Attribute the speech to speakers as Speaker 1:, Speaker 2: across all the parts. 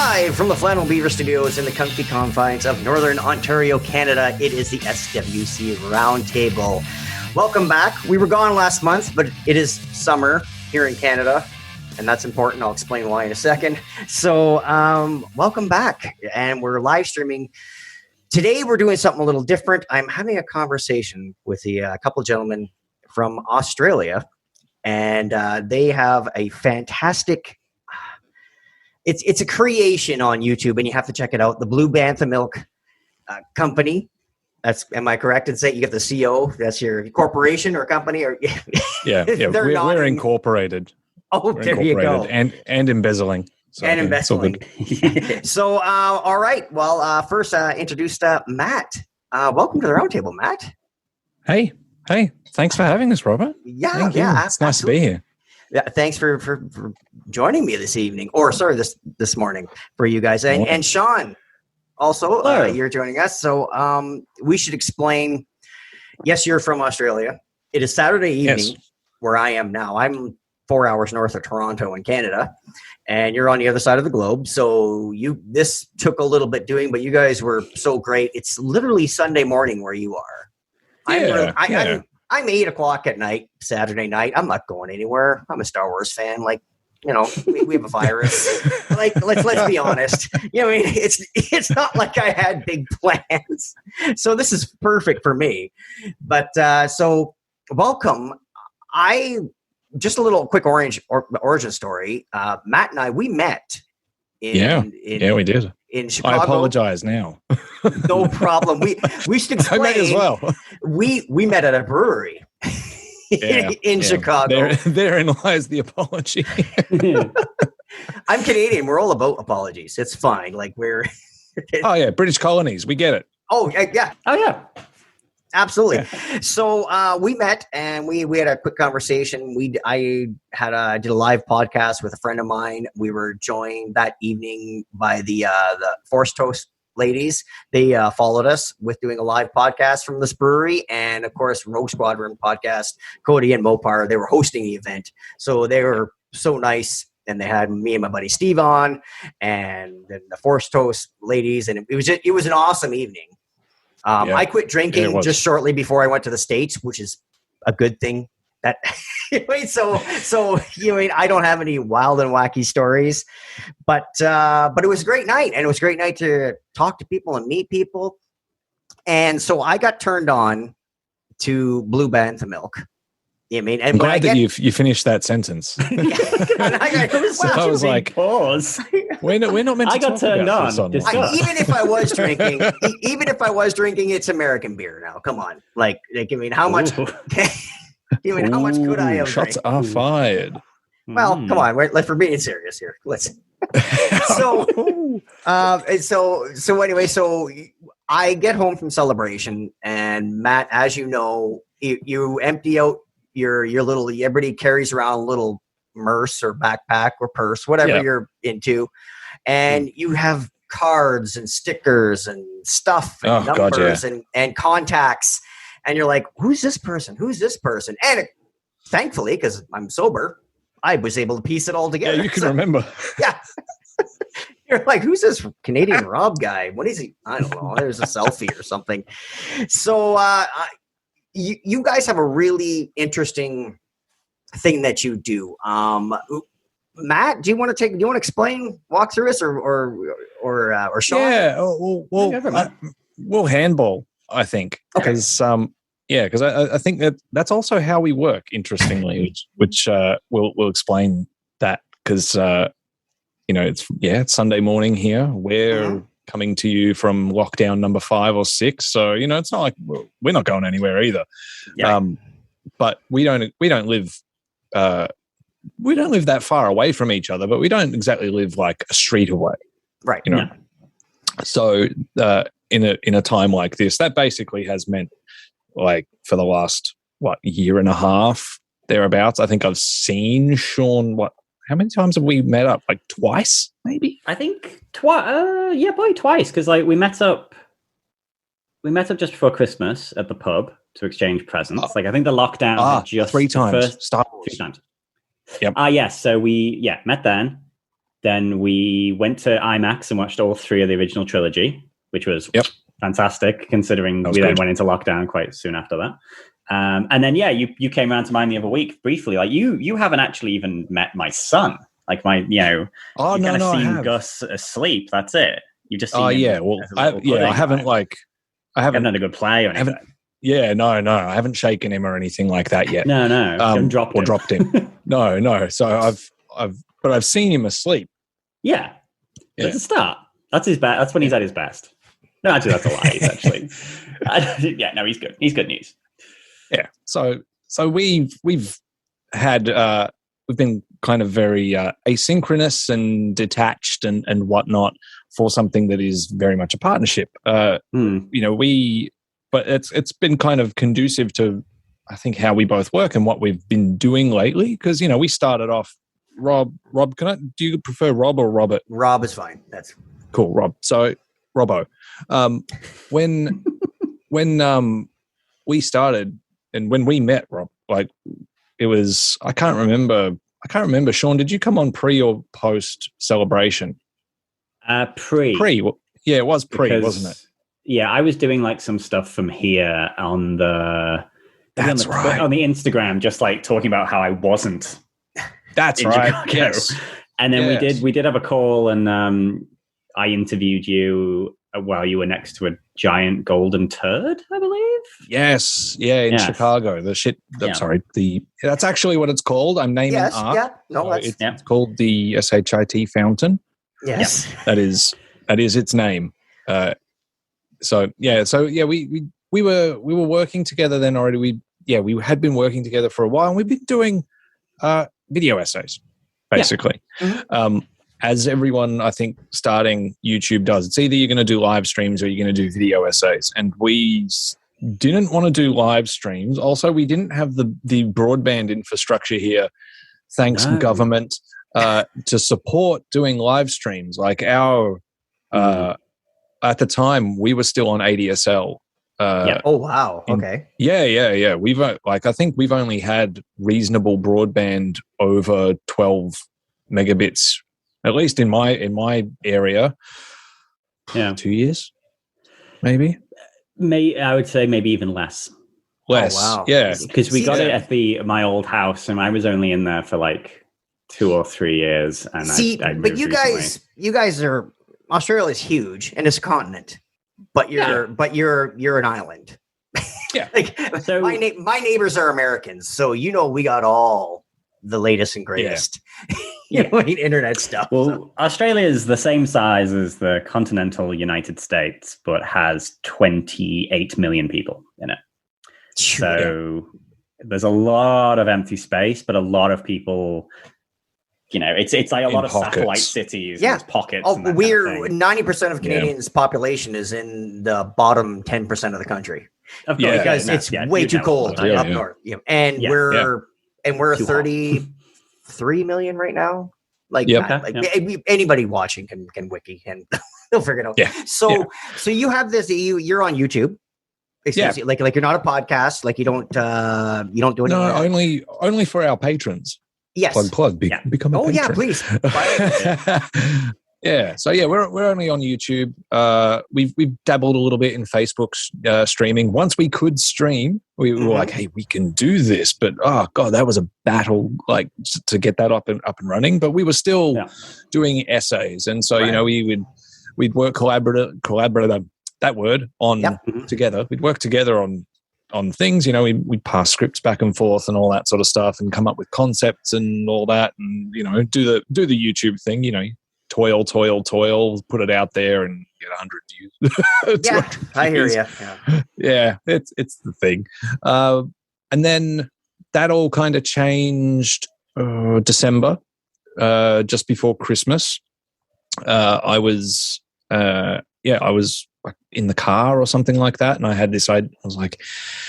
Speaker 1: Live from the Flannel Beaver Studios in the comfy confines of Northern Ontario, Canada, it is the SWC Round Table. Welcome back. We were gone last month, but it is summer here in Canada, and that's important. I'll explain why in a second. So, welcome back, and we're live streaming. Today, we're doing something a little different. I'm having a conversation with a couple of gentlemen from Australia, and they have a fantastic... It's a creation on YouTube, and you have to check it out. The Blue Bantha Milk Company. Am I correct in saying you get the CO? That's your corporation or company? Or
Speaker 2: yeah. We're incorporated.
Speaker 1: Oh,
Speaker 2: we're
Speaker 1: there
Speaker 2: incorporated
Speaker 1: you go.
Speaker 2: And embezzling. So
Speaker 1: and embezzling. So, all right. Well, first, introduce Matt. Welcome to the roundtable, Matt.
Speaker 2: Hey. Thanks for having us, Robert.
Speaker 1: Yeah.
Speaker 2: It's nice to be here.
Speaker 1: Yeah, thanks for joining me this evening, or sorry, this morning for you guys. And Sean, also, you're joining us. So we should explain, yes, you're from Australia. It is Saturday evening where I am now. I'm 4 hours north of Toronto in Canada, and you're on the other side of the globe. So this took a little bit doing, but you guys were so great. It's literally Sunday morning where you are. I'm 8 o'clock at night, Saturday night. I'm not going anywhere. I'm a Star Wars fan. Like, we have a virus. Like, let's be honest. It's not like I had big plans. So this is perfect for me. But so welcome. Just a little quick origin story. Matt and I, we met.
Speaker 2: We did.
Speaker 1: In Chicago.
Speaker 2: I apologize now.
Speaker 1: No problem. We should explain.
Speaker 2: I met as well.
Speaker 1: We met at a brewery in Chicago.
Speaker 2: Therein lies the apology.
Speaker 1: I'm Canadian. We're all about apologies. It's fine. Like we're.
Speaker 2: British colonies. We get it.
Speaker 1: Oh yeah. Absolutely. Yeah. So we met and we had a quick conversation. I did a live podcast with a friend of mine. We were joined that evening by the Force Toast ladies. They followed us with doing a live podcast from this brewery, and of course, Rogue Squadron podcast. Cody and Mopar, they were hosting the event, so they were so nice. And they had me and my buddy Steve on, and then the Force Toast ladies, and it was an awesome evening. I quit drinking just shortly before I went to the States, which is a good thing. That so I don't have any wild and wacky stories, but it was a great night, and it was a great night to talk to people and meet people. And so I got turned on to Blue Bantha Milk.
Speaker 2: I'm glad that you finished that sentence. I was like,
Speaker 3: pause.
Speaker 2: We're not meant to.
Speaker 3: I got turned on.
Speaker 1: Even if I was drinking, it's American beer now. Come on, how much? How much could I have?
Speaker 2: Shots are fired.
Speaker 1: Well, come on, we're being serious here. Let's. So anyway, so I get home from celebration, and Matt, as you know, you empty out your little. Everybody carries around a little merce or backpack or purse, whatever you're into, and you have cards and stickers and stuff and numbers and contacts, and you're like, who's this person? And thankfully, because I'm sober, I was able to piece it all together.
Speaker 2: Yeah, you can remember.
Speaker 1: Yeah. You're like, who's this Canadian Rob guy? What is he? I don't know. There's a selfie or something. So you guys have a really interesting thing that you do. Matt, do you want to explain, walk through us, or Sean?
Speaker 2: Yeah, we'll handball, I think, because because I think that's also how we work. Interestingly, which we'll explain that because it's Sunday morning here. We're coming to you from lockdown number 5 or 6, so it's not like we're not going anywhere either. Yeah. But we don't live that far away from each other, but we don't exactly live like a street away,
Speaker 1: right?
Speaker 3: Yeah.
Speaker 2: So in a time like this, that basically has meant, like, for the last year and a half thereabouts, I think I've seen Sean. How many times have we met up? Like twice, maybe?
Speaker 3: I think twice. Probably twice, because we met up just before Christmas at the pub to exchange presents. I think the lockdown had just
Speaker 2: 3 times.
Speaker 3: Three times.
Speaker 2: Yep.
Speaker 3: Yes. So we met then. Then we went to IMAX and watched all 3 of the original trilogy, which was fantastic, considering we then went into lockdown quite soon after that. And then, you came around to mine the other week briefly. Like you haven't actually even met my son. Like you've kind of seen Gus asleep. That's it. You just seen him.
Speaker 2: Well, I haven't I haven't
Speaker 3: had a good play or anything.
Speaker 2: No, I haven't shaken him or anything like that yet.
Speaker 3: No,
Speaker 2: dropped him. No. So I've seen him asleep.
Speaker 3: Yeah. It's a start. That's his best. That's when he's at his best. No, actually, that's a lie. Actually, he's good. He's good news.
Speaker 2: Yeah. So we've had we've been kind of very asynchronous and detached and whatnot for something that is very much a partnership. But it's been kind of conducive to, I think, how we both work and what we've been doing lately. Because we started off. Rob, do you prefer Rob or Robert?
Speaker 1: Rob is fine. That's
Speaker 2: cool, Rob. So, Robbo, when we started and when we met, Rob, it was I can't remember. Sean, did you come on pre or post celebration?
Speaker 3: Pre.
Speaker 2: Well, yeah, it was pre, wasn't it?
Speaker 3: Yeah, I was doing some stuff from here on the.
Speaker 2: That's right.
Speaker 3: On the Instagram, just talking about how I wasn't.
Speaker 2: That's right. Yes.
Speaker 3: And then we did have a call, and I interviewed you while you were next to a giant golden turd, I believe.
Speaker 2: Yes. Yeah, in Chicago. That's actually what it's called. I'm naming art. Yeah. No, it's called the SHIT fountain.
Speaker 1: Yes.
Speaker 2: That is its name. We were working together then already. We had been working together for a while, and we've been doing video essays, basically. Yeah. As everyone, I think, starting YouTube does. It's either you're going to do live streams or you're going to do video essays. And we didn't want to do live streams. Also, we didn't have the broadband infrastructure here, thanks government, to support doing live streams. At the time, we were still on ADSL.
Speaker 1: Oh, wow. Okay.
Speaker 2: Yeah. We've I think we've only had reasonable broadband over 12 megabits, at least in my area. 2 years, maybe.
Speaker 3: I would say maybe even less.
Speaker 2: Less.
Speaker 1: Oh, wow.
Speaker 2: Yeah.
Speaker 3: Because we got it at my old house, and I was only in there for 2 or 3 years. And I moved
Speaker 1: but you guys are, Australia's huge and it's a continent. But you're an island.
Speaker 2: Yeah.
Speaker 1: So my neighbors are Americans, so we got all the latest and greatest internet stuff.
Speaker 3: Well, Australia is the same size as the continental United States, but has 28 million people in it. So there's a lot of empty space, but a lot of people. It's like a lot of satellite cities.
Speaker 1: Yeah,
Speaker 3: pockets.
Speaker 1: Oh, 90% of Canadians' population is in the bottom 10% of the country.
Speaker 3: Of course,
Speaker 1: because it's way too cold up north. And we're 33 million right now. Anybody watching can wiki and they'll figure it out.
Speaker 2: Yeah.
Speaker 1: So you have this. You're on YouTube.
Speaker 2: Yeah.
Speaker 1: Like you're not a podcast. You don't do anything.
Speaker 2: No, only for our patrons.
Speaker 1: Yes.
Speaker 2: Plug. Become a patron.
Speaker 1: Yeah, please.
Speaker 2: Yeah. So we're only on YouTube. We've dabbled a little bit in Facebook's streaming. Once we could stream, we were like, hey, we can do this. But oh god, that was a battle to get that up and running. But we were still doing essays, and so we'd work collaborative. That word on together. We'd work together on things, we'd pass scripts back and forth and all that sort of stuff, and come up with concepts and all that, and do the YouTube thing, toil, put it out there and get 100 views.
Speaker 1: Yeah, I hear you.
Speaker 2: Yeah, it's the thing. And then that all kind of changed December, just before Christmas. I was in the car or something like that, and I had this. I was like,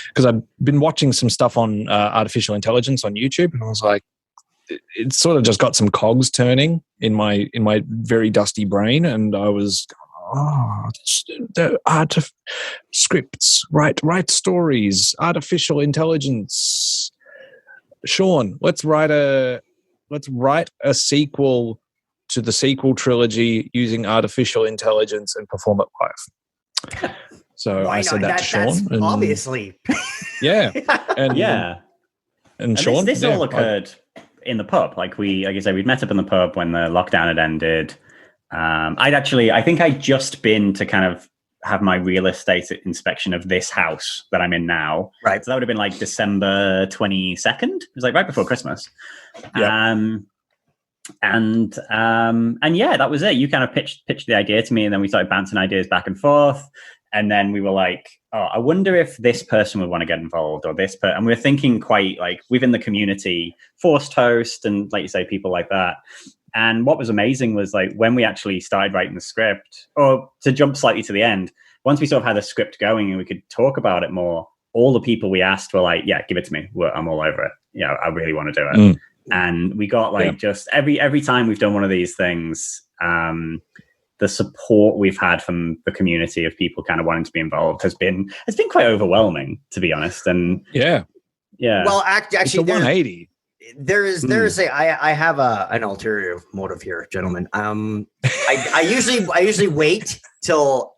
Speaker 2: because I've been watching some stuff on artificial intelligence on YouTube, and I was like, it sort of just got some cogs turning in my very dusty brain, and I was, the scripts, write stories, artificial intelligence. Sean, let's write a sequel to the sequel trilogy using artificial intelligence and perform it live. So I said that to Sean.
Speaker 1: And obviously.
Speaker 2: Yeah. And Sean.
Speaker 3: This all occurred in the pub. Like I said, we'd met up in the pub when the lockdown had ended. I think I'd just been to kind of have my real estate inspection of this house that I'm in now.
Speaker 1: Right.
Speaker 3: So that would have been like December 22nd. It was like right before Christmas.
Speaker 2: Yeah.
Speaker 3: And yeah, that was it. You kind of pitched the idea to me, and then we started bouncing ideas back and forth. And then we were like, oh, I wonder if this person would want to get involved, or this person. And we were thinking quite like within the community, forced host, and like you say, people like that. And what was amazing was like when we actually started writing the script, or to jump slightly to the end, once we sort of had the script going and we could talk about it more, all the people we asked were like, yeah, give it to me. I'm all over it. Yeah, I really want to do it. And we got like just every time we've done one of these things, the support we've had from the community of people kind of wanting to be involved has been quite overwhelming, to be honest. And
Speaker 2: yeah.
Speaker 1: Well, actually,
Speaker 2: 180.
Speaker 1: I have an ulterior motive here, gentlemen. I usually wait till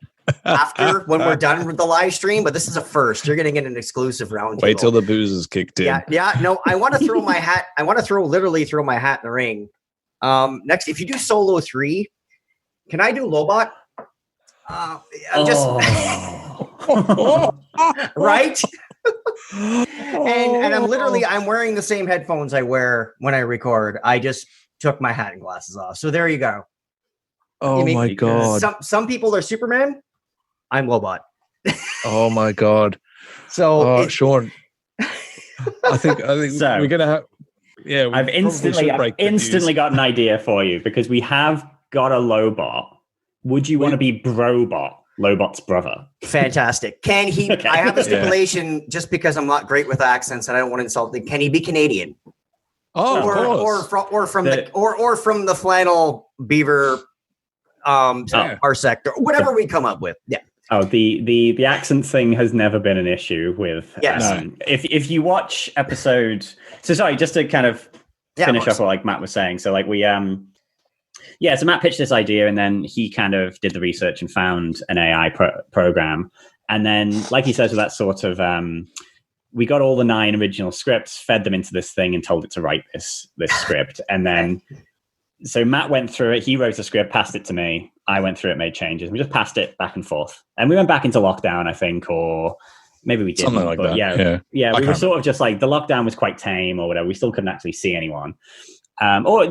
Speaker 1: after when we're done with the live stream, but this is a first. You're going to get an exclusive round table.
Speaker 2: Wait till the booze is kicked in.
Speaker 1: Yeah. No, I want to throw my hat. I want to literally throw my hat in the ring. Next, if you do solo 3, can I do Lobot? Right. And I'm wearing the same headphones I wear when I record. I just took my hat and glasses off. So there you go.
Speaker 2: Oh my God.
Speaker 1: Some people are Superman. I'm Lobot.
Speaker 2: Oh my God.
Speaker 1: So
Speaker 2: Sean, I think so, we're gonna have. Yeah,
Speaker 3: I've instantly got an idea for you, because we have got a Lobot. Would you want to be Brobot, Lobot's brother?
Speaker 1: Fantastic. Can he? Okay. I have a stipulation, just because I'm not great with accents and I don't want to insult him. Can he be Canadian?
Speaker 2: Oh,
Speaker 1: or from the flannel beaver our sector, whatever we come up with. Yeah.
Speaker 3: Oh, the accent thing has never been an issue with.
Speaker 1: Yes.
Speaker 3: If you watch episode, so sorry, just to kind of finish off what like Matt was saying. So like we so Matt pitched this idea, and then he kind of did the research and found an AI program, and then like he says, with that sort of we got all the 9 original scripts, fed them into this thing, and told it to write this script, and then. So Matt went through it. He wrote the script, passed it to me. I went through it, made changes. We just passed it back and forth. And we went back into lockdown, I think, or maybe we didn't.
Speaker 2: Something like that.
Speaker 3: Yeah. We were sort of just like, the lockdown was quite tame or whatever. We still couldn't actually see anyone. Or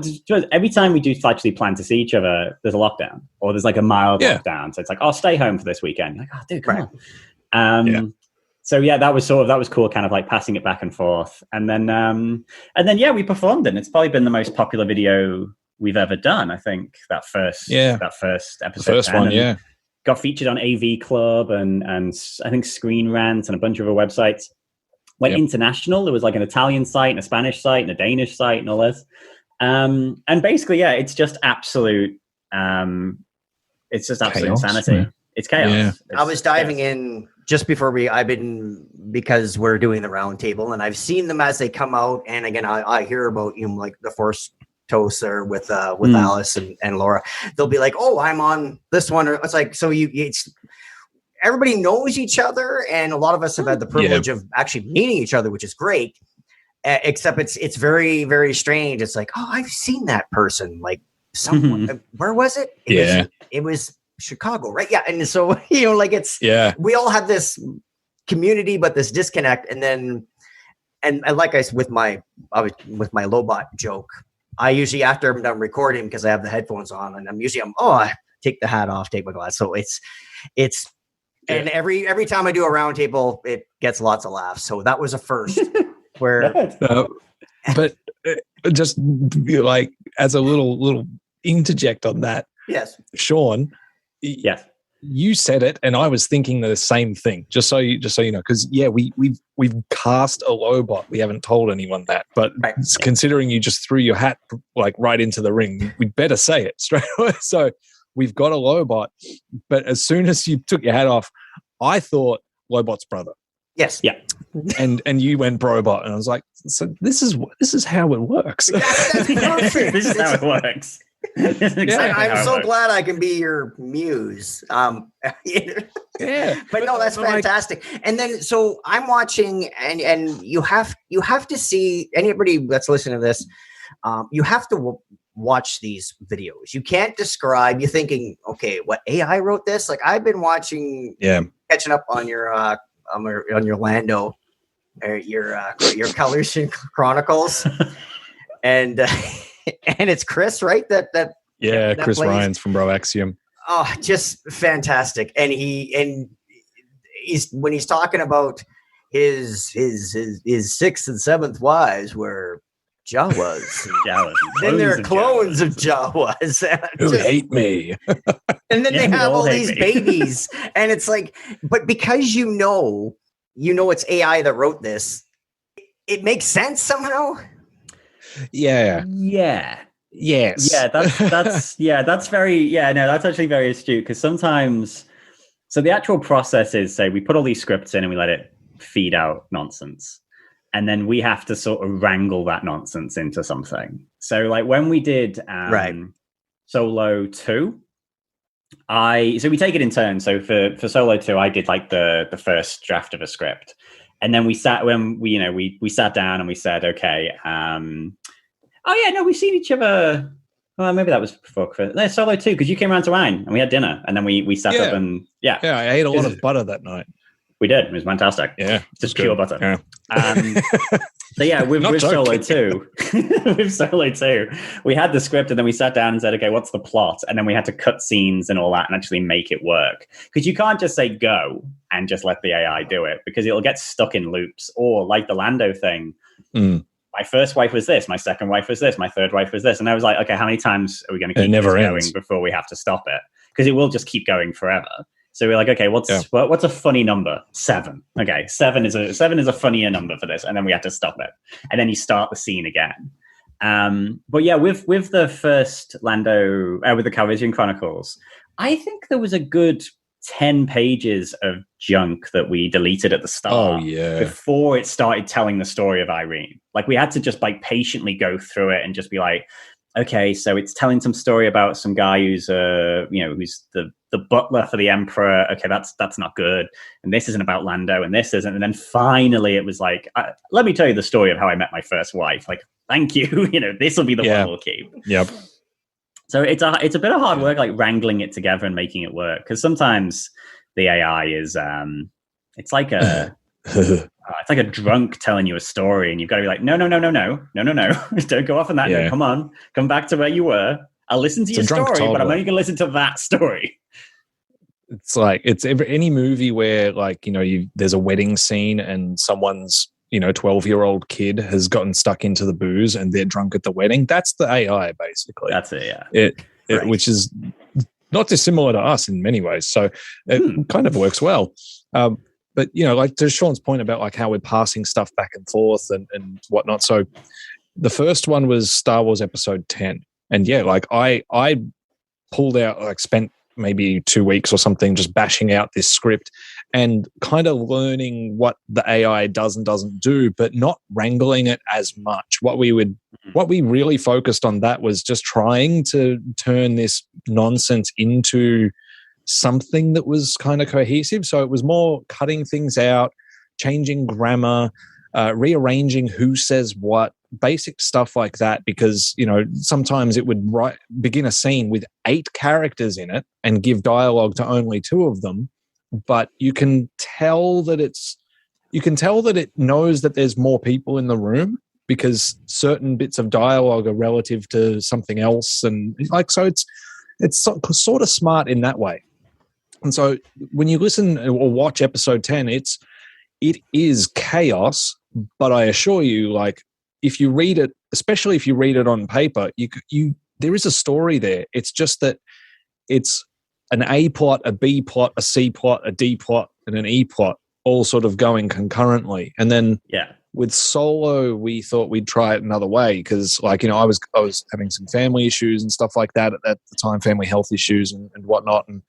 Speaker 3: every time we do actually plan to see each other, there's a lockdown, or there's like a mild lockdown. So it's like, I'll stay home for this weekend. You're like, oh, dude, come on. So yeah, that was cool, kind of like passing it back and forth. And then we performed it. And it's probably been the most popular video we've ever done. I think that first episode.
Speaker 2: The first one,
Speaker 3: got featured on AV Club and I think Screen Rant and a bunch of other websites. Went international. There was like an Italian site and a Spanish site and a Danish site and all this. And basically, it's just absolute. It's just absolute insanity. Yeah. It's chaos. Yeah.
Speaker 1: I was diving in just before because we're doing the round table, and I've seen them as they come out. And again, I hear about like the first toast or with Alice and Laura. They'll be like, oh, I'm on this one. Or it's like, so everybody knows each other, and a lot of us have had the privilege of actually meeting each other, which is great. Except it's very, very strange. It's like, oh, I've seen that person. Like someone, where was it? It was Chicago, right? Yeah. And so, like we all have this community, but this disconnect. And then, and like I said, with my Lobot joke, I usually, after I'm done recording, because I have the headphones on, and I take the hat off, take my glass. So and every time I do a round table, it gets lots of laughs. So that was a first where,
Speaker 2: but just like as a little interject on that.
Speaker 1: Yes.
Speaker 2: Sean.
Speaker 3: Yes.
Speaker 2: You said it, and I was thinking the same thing. Just so you know, because we've cast a Lobot. We haven't told anyone that, but considering you just threw your hat like right into the ring, we'd better say it straight away. So we've got a Lobot, but as soon as you took your hat off, I thought Lobot's brother.
Speaker 1: Yes.
Speaker 3: Yeah.
Speaker 2: And you went Brobot, and I was like, so this is how it works.
Speaker 3: This is how it works. Exactly
Speaker 1: I'm so glad I can be your muse. But no, that's fantastic. And then, so I'm watching, and you have to see, anybody that's listening to this, you have to watch these videos. You can't describe. You're thinking, okay, what, AI wrote this? Like, I've been watching, catching up on your Lando, your Coloration Chronicles, and it's Chris, right? That
Speaker 2: Chris
Speaker 1: plays.
Speaker 2: Ryan's from Bro Axiom.
Speaker 1: Oh, just fantastic. And he's when he's talking about his sixth and seventh wives were Jawas. Then there are clones of Jawas
Speaker 2: who hate me.
Speaker 1: And then they have all these babies. And it's like, but because you know it's AI that wrote this, it makes sense somehow.
Speaker 2: Yeah. Yes.
Speaker 3: Yeah, that's very, that's actually very astute, because sometimes, so the actual process is, say, we put all these scripts in and we let it feed out nonsense. And then we have to sort of wrangle that nonsense into something. So like when we did Solo 2, so we take it in turns. So for Solo 2, I did like the first draft of a script. And then we sat down and we said, okay, we've seen each other. Well, maybe that was before Solo 2, because you came around to Wine and we had dinner, and then we sat up and
Speaker 2: I ate a lot of butter that night.
Speaker 3: We did. It was fantastic.
Speaker 2: Yeah,
Speaker 3: just pure butter.
Speaker 2: Yeah.
Speaker 3: So with Solo 2, we had the script, and then we sat down and said, okay, what's the plot? And then we had to cut scenes and all that and actually make it work, because you can't just say go and just let the AI do it, because it'll get stuck in loops. Or like the Lando thing. My first wife was this, my second wife was this, my third wife was this. And I was like, okay, how many times are we going to keep this going before we have to stop it? Because it will just keep going forever. So we're like, okay, what's a funny number? 7. Okay, 7 is a funnier number for this, and then we have to stop it, and then you start the scene again. But yeah, with the first Lando, with the Calrissian Chronicles, I think there was a good 10 pages of junk that we deleted at the start before it started telling the story of Irene. Like, we had to just like patiently go through it and just be like, okay, so it's telling some story about some guy who's who's the butler for the Emperor. Okay, that's not good. And this isn't about Lando, and this isn't. And then finally it was like, let me tell you the story of how I met my first wife. Like, thank you. This will be the one we'll keep.
Speaker 2: Yep.
Speaker 3: So it's a bit of hard work, like wrangling it together and making it work. Because sometimes the AI is it's like a it's like a drunk telling you a story, and you've got to be like, no, don't go off on that. No, come on, come back to where you were. I'll listen to your story, but I'm only going to listen to that story.
Speaker 2: It's like any movie where, like, there's a wedding scene and someone's 12-year-old kid has gotten stuck into the booze and they're drunk at the wedding. That's the AI, basically.
Speaker 3: That's it. Yeah.
Speaker 2: It which is not dissimilar to us in many ways. So it kind of works well. But, like to Sean's point about like how we're passing stuff back and forth and whatnot. So the first one was Star Wars Episode 10. And like I pulled out, like spent maybe 2 weeks or something just bashing out this script and kind of learning what the AI does and doesn't do, but not wrangling it as much. What we really focused on that was just trying to turn this nonsense into something that was kind of cohesive. So it was more cutting things out, changing grammar, rearranging who says what, basic stuff like that, because sometimes it would begin a scene with 8 characters in it and give dialogue to only 2 of them, but you can tell that it knows that there's more people in the room because certain bits of dialogue are relative to something else, and like, so it's sort of smart in that way. And so when you listen or watch Episode 10, it is chaos, but I assure you, like, if you read it, especially if you read it on paper, there is a story there. It's just that it's an A plot, a B plot, a C plot, a D plot, and an E plot, all sort of going concurrently. And then with Solo, we thought we'd try it another way because, like, I was having some family issues and stuff like that at the time, family health issues and whatnot. And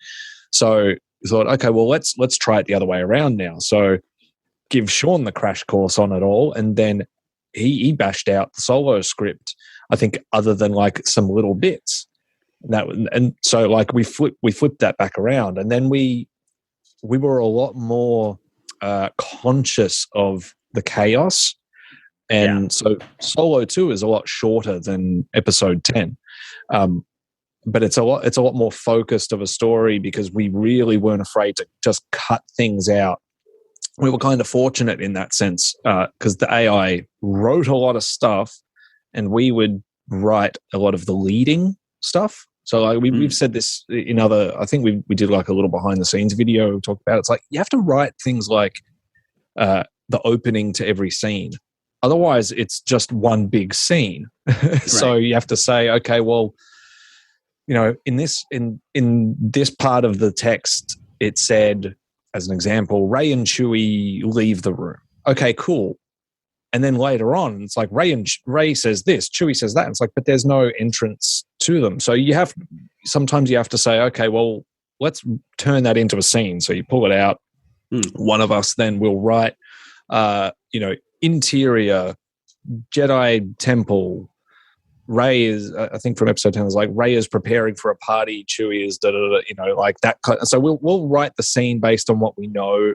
Speaker 2: so we thought, okay, well, let's try it the other way around now. So give Sean the crash course on it all, and then he bashed out the Solo script, I think, other than like some little bits. And so like we flipped that back around, and then we were a lot more conscious of the chaos. And so Solo 2 is a lot shorter than episode 10. But it's a lot more focused of a story, because we really weren't afraid to just cut things out. We were kind of fortunate in that sense, because the AI wrote a lot of stuff and we would write a lot of the leading stuff. So like we've said this in other, I think we did like a little behind the scenes video, we talked about it. It's like you have to write things like the opening to every scene. Otherwise, it's just one big scene. So you have to say, okay, well, you know, in this part of the text, it said, as an example, Rey and Chewie leave the room. Okay, cool. And then later on, it's like Rey says this, Chewie says that. It's like, but there's no entrance to them. So sometimes you have to say, okay, well, let's turn that into a scene. So you pull it out. One of us then will write, interior Jedi temple. Rey is, I think from episode 10, is like Rey is preparing for a party. Chewie is like that. So we'll write the scene based on what we know,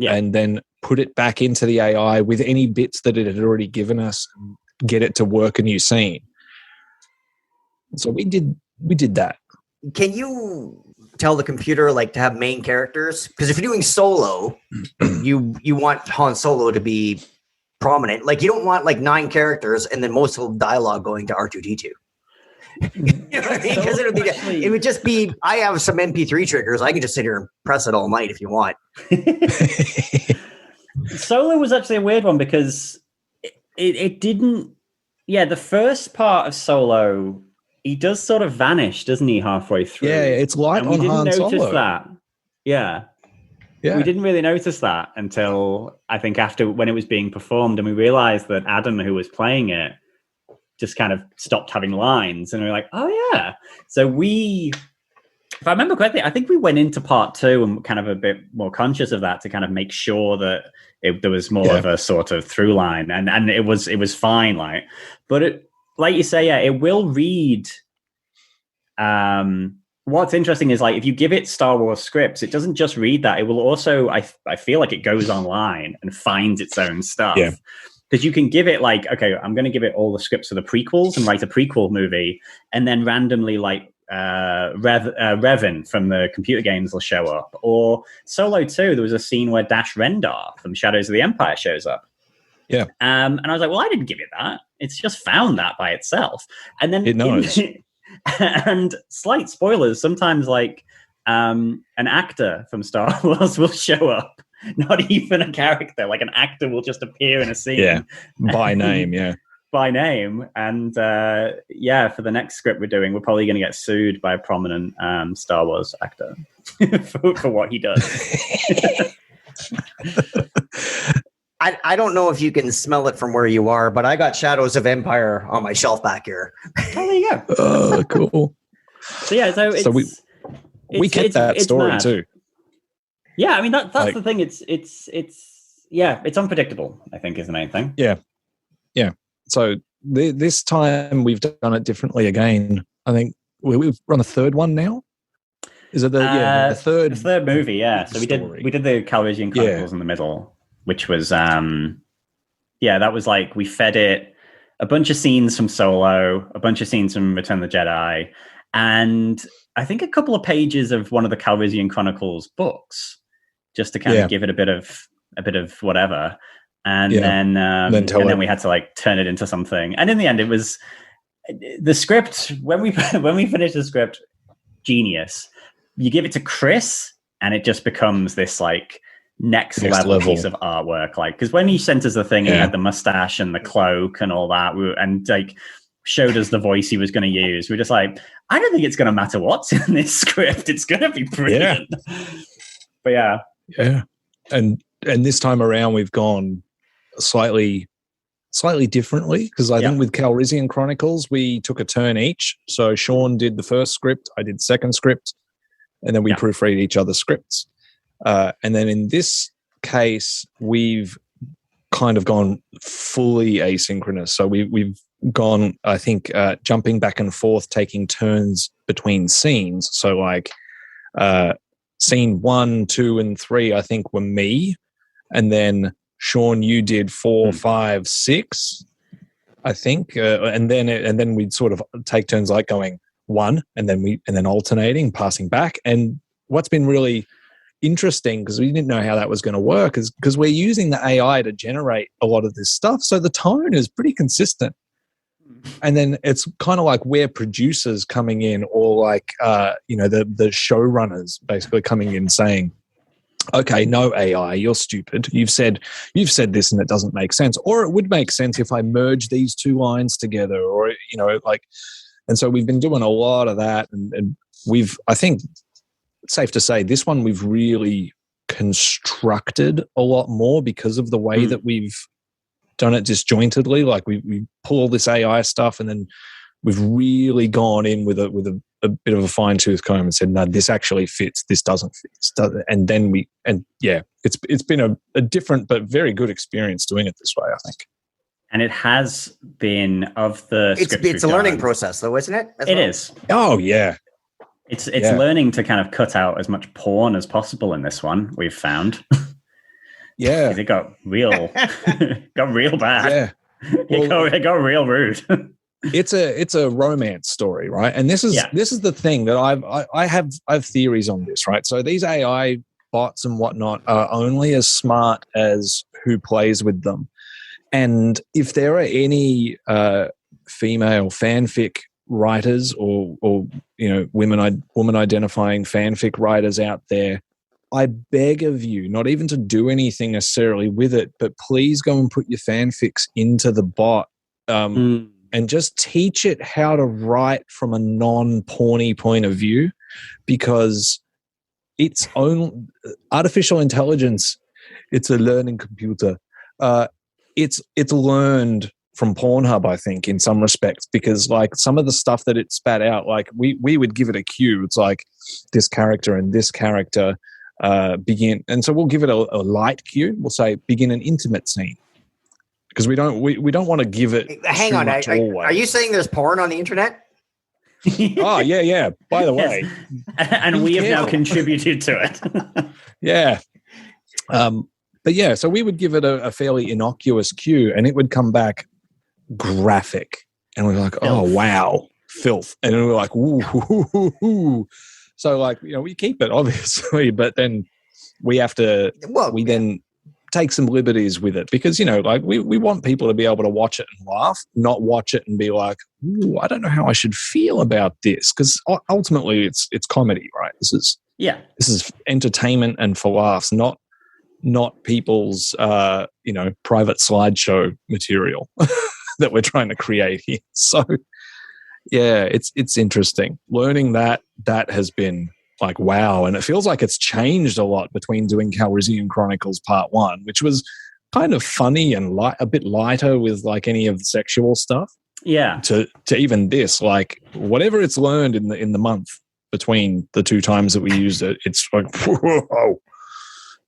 Speaker 2: and then put it back into the AI with any bits that it had already given us, and get it to work a new scene. So we did that.
Speaker 1: Can you tell the computer like to have main characters? Because if you're doing Solo, you want Han Solo to be prominent. Like you don't want like 9 characters and then most of the dialogue going to R2-D2. You know what I mean? Because it would just be, I have some MP3 triggers. I can just sit here and press it all night if you want.
Speaker 3: Solo was actually a weird one because it didn't. Yeah, the first part of Solo, he does sort of vanish, doesn't he, halfway through?
Speaker 2: Yeah, it's light on Han Solo. We didn't notice
Speaker 3: that. Yeah. We didn't really notice that until I think after when it was being performed, and we realized that Adam, who was playing it, just kind of stopped having lines, and we were like, oh yeah. So if I remember correctly, I think we went into part 2 and kind of a bit more conscious of that to kind of make sure that there was more of a sort of through line, and it was fine, like, but it, like you say, it will read. What's interesting is like if you give it Star Wars scripts, it doesn't just read that. It will also, I feel like it goes online and finds its own stuff. Yeah. Because you can give it like, okay, I'm going to give it all the scripts for the prequels and write a prequel movie, and then randomly like Revan from the computer games will show up. Or Solo 2, there was a scene where Dash Rendar from Shadows of the Empire shows up.
Speaker 2: Yeah.
Speaker 3: And I was like, well, I didn't give it that. It's just found that by itself. And then
Speaker 2: it knows.
Speaker 3: And slight spoilers, sometimes like an actor from Star Wars will show up. Not even a character, like an actor will just appear in a scene.
Speaker 2: Yeah, by name,
Speaker 3: by name. And for the next script we're doing, we're probably going to get sued by a prominent Star Wars actor for what he does.
Speaker 1: I don't know if you can smell it from where you are, but I got Shadows of Empire on my shelf back here.
Speaker 3: Oh, there you go.
Speaker 2: Oh, cool.
Speaker 3: So
Speaker 2: we kept that story mad. Too.
Speaker 3: Yeah, I mean that's like, the thing. It's unpredictable, I think, is the main thing.
Speaker 2: Yeah. So this time we've done it differently again. I think we're on the third one now. Is it the third?
Speaker 3: The third movie, yeah. So we did the Calrissian Chronicles in the middle, which was that was like we fed it a bunch of scenes from Solo, a bunch of scenes from Return of the Jedi, and I think a couple of pages of one of the Calrissian Chronicles books, just to kind of give it a bit of whatever. And then we had to like turn it into something. And in the end, it was the script. When we finished the script, genius. You give it to Chris, and it just becomes this like next level piece of artwork. Like, because when he sent us the thing, he had the mustache and the cloak and all that, and like showed us the voice he was going to use. We're just like, I don't think it's going to matter what's in this script. It's going to be brilliant. But
Speaker 2: yeah. And this time around, we've gone slightly differently, because I think with Calrissian Chronicles, we took a turn each. So Sean did the first script, I did second script, and then we proofread each other's scripts. And then in this case, we've kind of gone fully asynchronous. So we've gone, I think, jumping back and forth, taking turns between scenes. So like scene 1, 2, and 3, I think were me. And then Sean, you did 4, 5, 6, I think. And then we'd sort of take turns like going 1 and then alternating, passing back. And what's been really interesting, because we didn't know how that was going to work, is because we're using the AI to generate a lot of this stuff. So the tone is pretty consistent. And then it's kind of like we're producers coming in, or like, the showrunners basically coming in saying, okay, no AI, you're stupid. You've said this and it doesn't make sense. Or it would make sense if I merge these 2 lines together, or, and so we've been doing a lot of that. And I think it's safe to say this one we've really constructed a lot more because of the way that we've done it disjointedly. Like we pull all this AI stuff, and then we've really gone in with a bit of a fine tooth comb and said, no, this actually fits. This doesn't fit. And then it's been a different but very good experience doing it this way, I think. And
Speaker 3: it has been of the.
Speaker 1: It's a learning process, though, isn't it?
Speaker 3: It is.
Speaker 2: Oh yeah.
Speaker 3: It's learning to kind of cut out as much porn as possible in this one. We've found.
Speaker 2: Yeah,
Speaker 3: it got real bad. Yeah, it got real rude.
Speaker 2: It's a romance story, right? And this is the thing that I have theories on this, right? So these AI bots and whatnot are only as smart as who plays with them. And if there are any female fanfic writers or woman identifying fanfic writers out there, I beg of you, not even to do anything necessarily with it, but please go and put your fanfics into the bot and just teach it how to write from a non-porny point of view, because its own artificial intelligence, it's a learning computer. It's learned from Pornhub, I think, in some respects, because like some of the stuff that it spat out, like we would give it a cue. It's like this character and this character begin, and so we'll give it a light cue. We'll say begin an intimate scene, because we don't want to give it.
Speaker 1: Hang on, are you saying there's porn on the internet?
Speaker 2: Oh yeah. By the way,
Speaker 3: and we have now contributed to it.
Speaker 2: Yeah. But yeah, so we would give it a fairly innocuous cue, and it would come back graphic, and we're like, filth. Oh wow, filth, and we're like, ooh. So like, we keep it obviously, but then we have to. We then take some liberties with it, because like we want people to be able to watch it and laugh, not watch it and be like, ooh, I don't know how I should feel about this, because ultimately it's comedy, right? This is entertainment and for laughs, not people's private slideshow material that we're trying to create here. So yeah, it's interesting learning that has been like wow, and it feels like it's changed a lot between doing Calrissian Chronicles Part 1, which was kind of funny and a bit lighter with like any of the sexual stuff.
Speaker 3: Yeah,
Speaker 2: to even this, like whatever it's learned in the month between the 2 times that we used it, it's like whoa.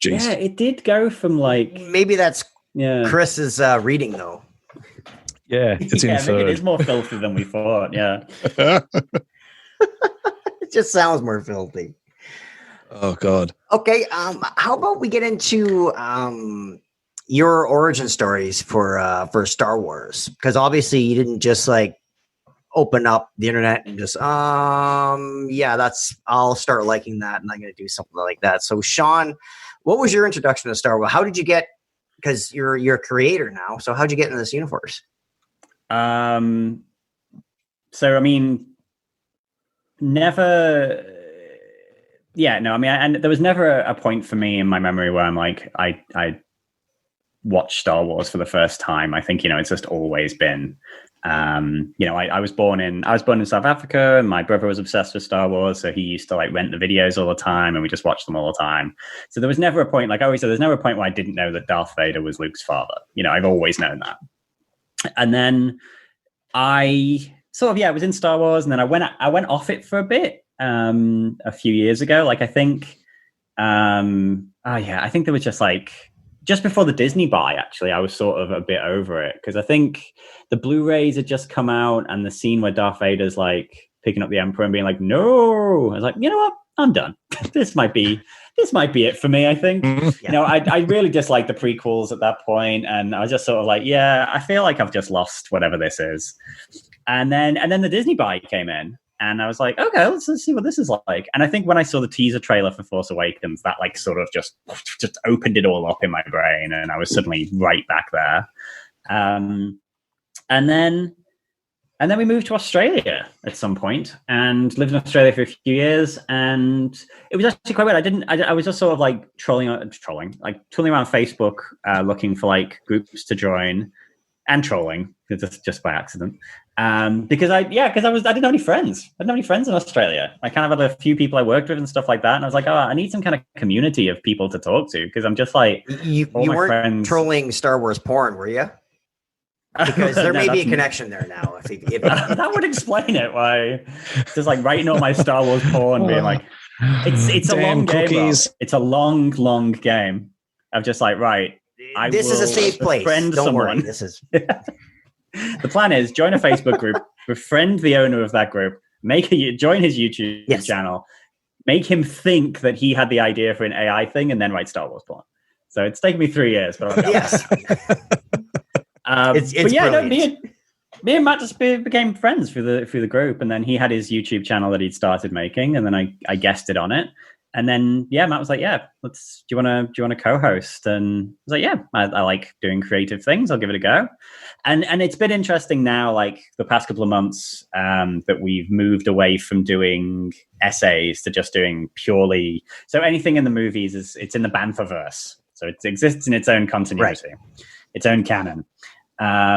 Speaker 2: Jeez.
Speaker 3: Yeah, it did go from like
Speaker 1: maybe that's Chris's reading though.
Speaker 2: Yeah, it's inferred.
Speaker 3: It is more filthy than we thought. Yeah,
Speaker 1: it just sounds more filthy.
Speaker 2: Oh God.
Speaker 1: Okay, how about we get into your origin stories for Star Wars? Because obviously you didn't just like open up the internet and just I'll start liking that and I'm going to do something like that. So Sean, what was your introduction to Star Wars? How did you get, because you're a creator now, so how'd you get into this universe?
Speaker 3: So I mean, never. Yeah, no, I mean, and there was never a point for me in my memory where I'm like, I watched Star Wars for the first time. I think it's just always been. I was born in South Africa, and my brother was obsessed with Star Wars, so he used to like rent the videos all the time, and we just watched them all the time. So there was never a point, like I always said, there's never a point where I didn't know that Darth Vader was Luke's father. I've always known that. And then I sort of was in Star Wars, and then I went off it for a bit a few years ago. Like I think, I think there was just just before the Disney buy, actually, I was sort of a bit over it because I think the Blu-rays had just come out and the scene where Darth Vader's like picking up the Emperor and being like, no, I was like, you know what? I'm done. This might be it for me, I think. Yeah. I really disliked the prequels at that point, and I was just sort of like, yeah, I feel like I've just lost whatever this is. And then the Disney buy came in, and I was like, okay, let's see what this is like. And I think when I saw the teaser trailer for Force Awakens, that like sort of just opened it all up in my brain, and I was suddenly right back there. And then we moved to Australia at some point and lived in Australia for a few years. And it was actually quite weird. I was just sort of like tooling around Facebook, looking for like groups to join and trolling just by accident. Because I didn't have any friends. I didn't have any friends in Australia. I kind of had a few people I worked with and stuff like that. And I was like, I need some kind of community of people to talk to. Cause I'm just like,
Speaker 1: you weren't trolling Star Wars porn, were you? Because there may be a connection there now. If
Speaker 3: that would explain it. Why just like writing all my Star Wars porn, being like, it's a long game. Rob. It's a long game. I'm just like, right.
Speaker 1: This is a safe place. Don't worry. This is
Speaker 3: the plan is join a Facebook group, befriend the owner of that group, join his YouTube channel, make him think that he had the idea for an AI thing, and then write Star Wars porn. So it's taken me 3 years, but
Speaker 1: yes.
Speaker 3: Me and Matt just became friends through the group, and then he had his YouTube channel that he'd started making, and then I guested on it, and then Matt was like, do you want to co-host? And I was like, I like doing creative things, I'll give it a go. And it's been interesting now, like the past couple of months, that we've moved away from doing essays to just doing purely, so anything in the movies it's in the Banthaverse, so it exists in its own continuity, its own canon.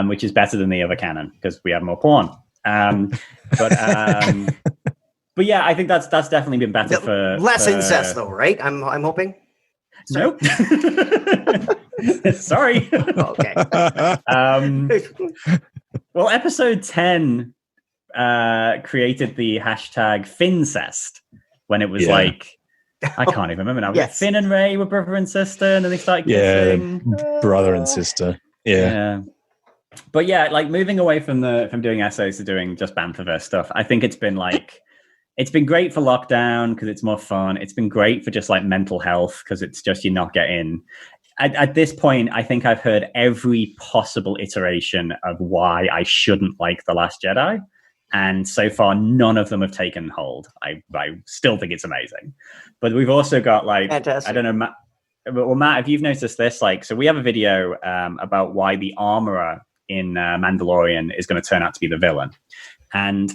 Speaker 3: Which is better than the other canon because we have more porn. But yeah, I think that's definitely been better for
Speaker 1: less incest, though, right? I'm hoping.
Speaker 3: Nope. Sorry.
Speaker 1: Okay.
Speaker 3: Well, episode 10 created the hashtag Fincest when it was like, I can't even remember now. Yes. Finn and Rey were brother and sister, and then they started kissing.
Speaker 2: Brother and sister. Yeah.
Speaker 3: But like moving away from doing essays to doing just Banthaverse stuff, I think it's been great for lockdown because it's more fun. It's been great for just like mental health because it's just you're not getting. At this point, I think I've heard every possible iteration of why I shouldn't like The Last Jedi, and so far none of them have taken hold. I still think it's amazing, but we've also got like fantastic. I don't know, Matt. Well, Matt, if you've noticed this, like, so we have a video about why the armorer in Mandalorian is going to turn out to be the villain, and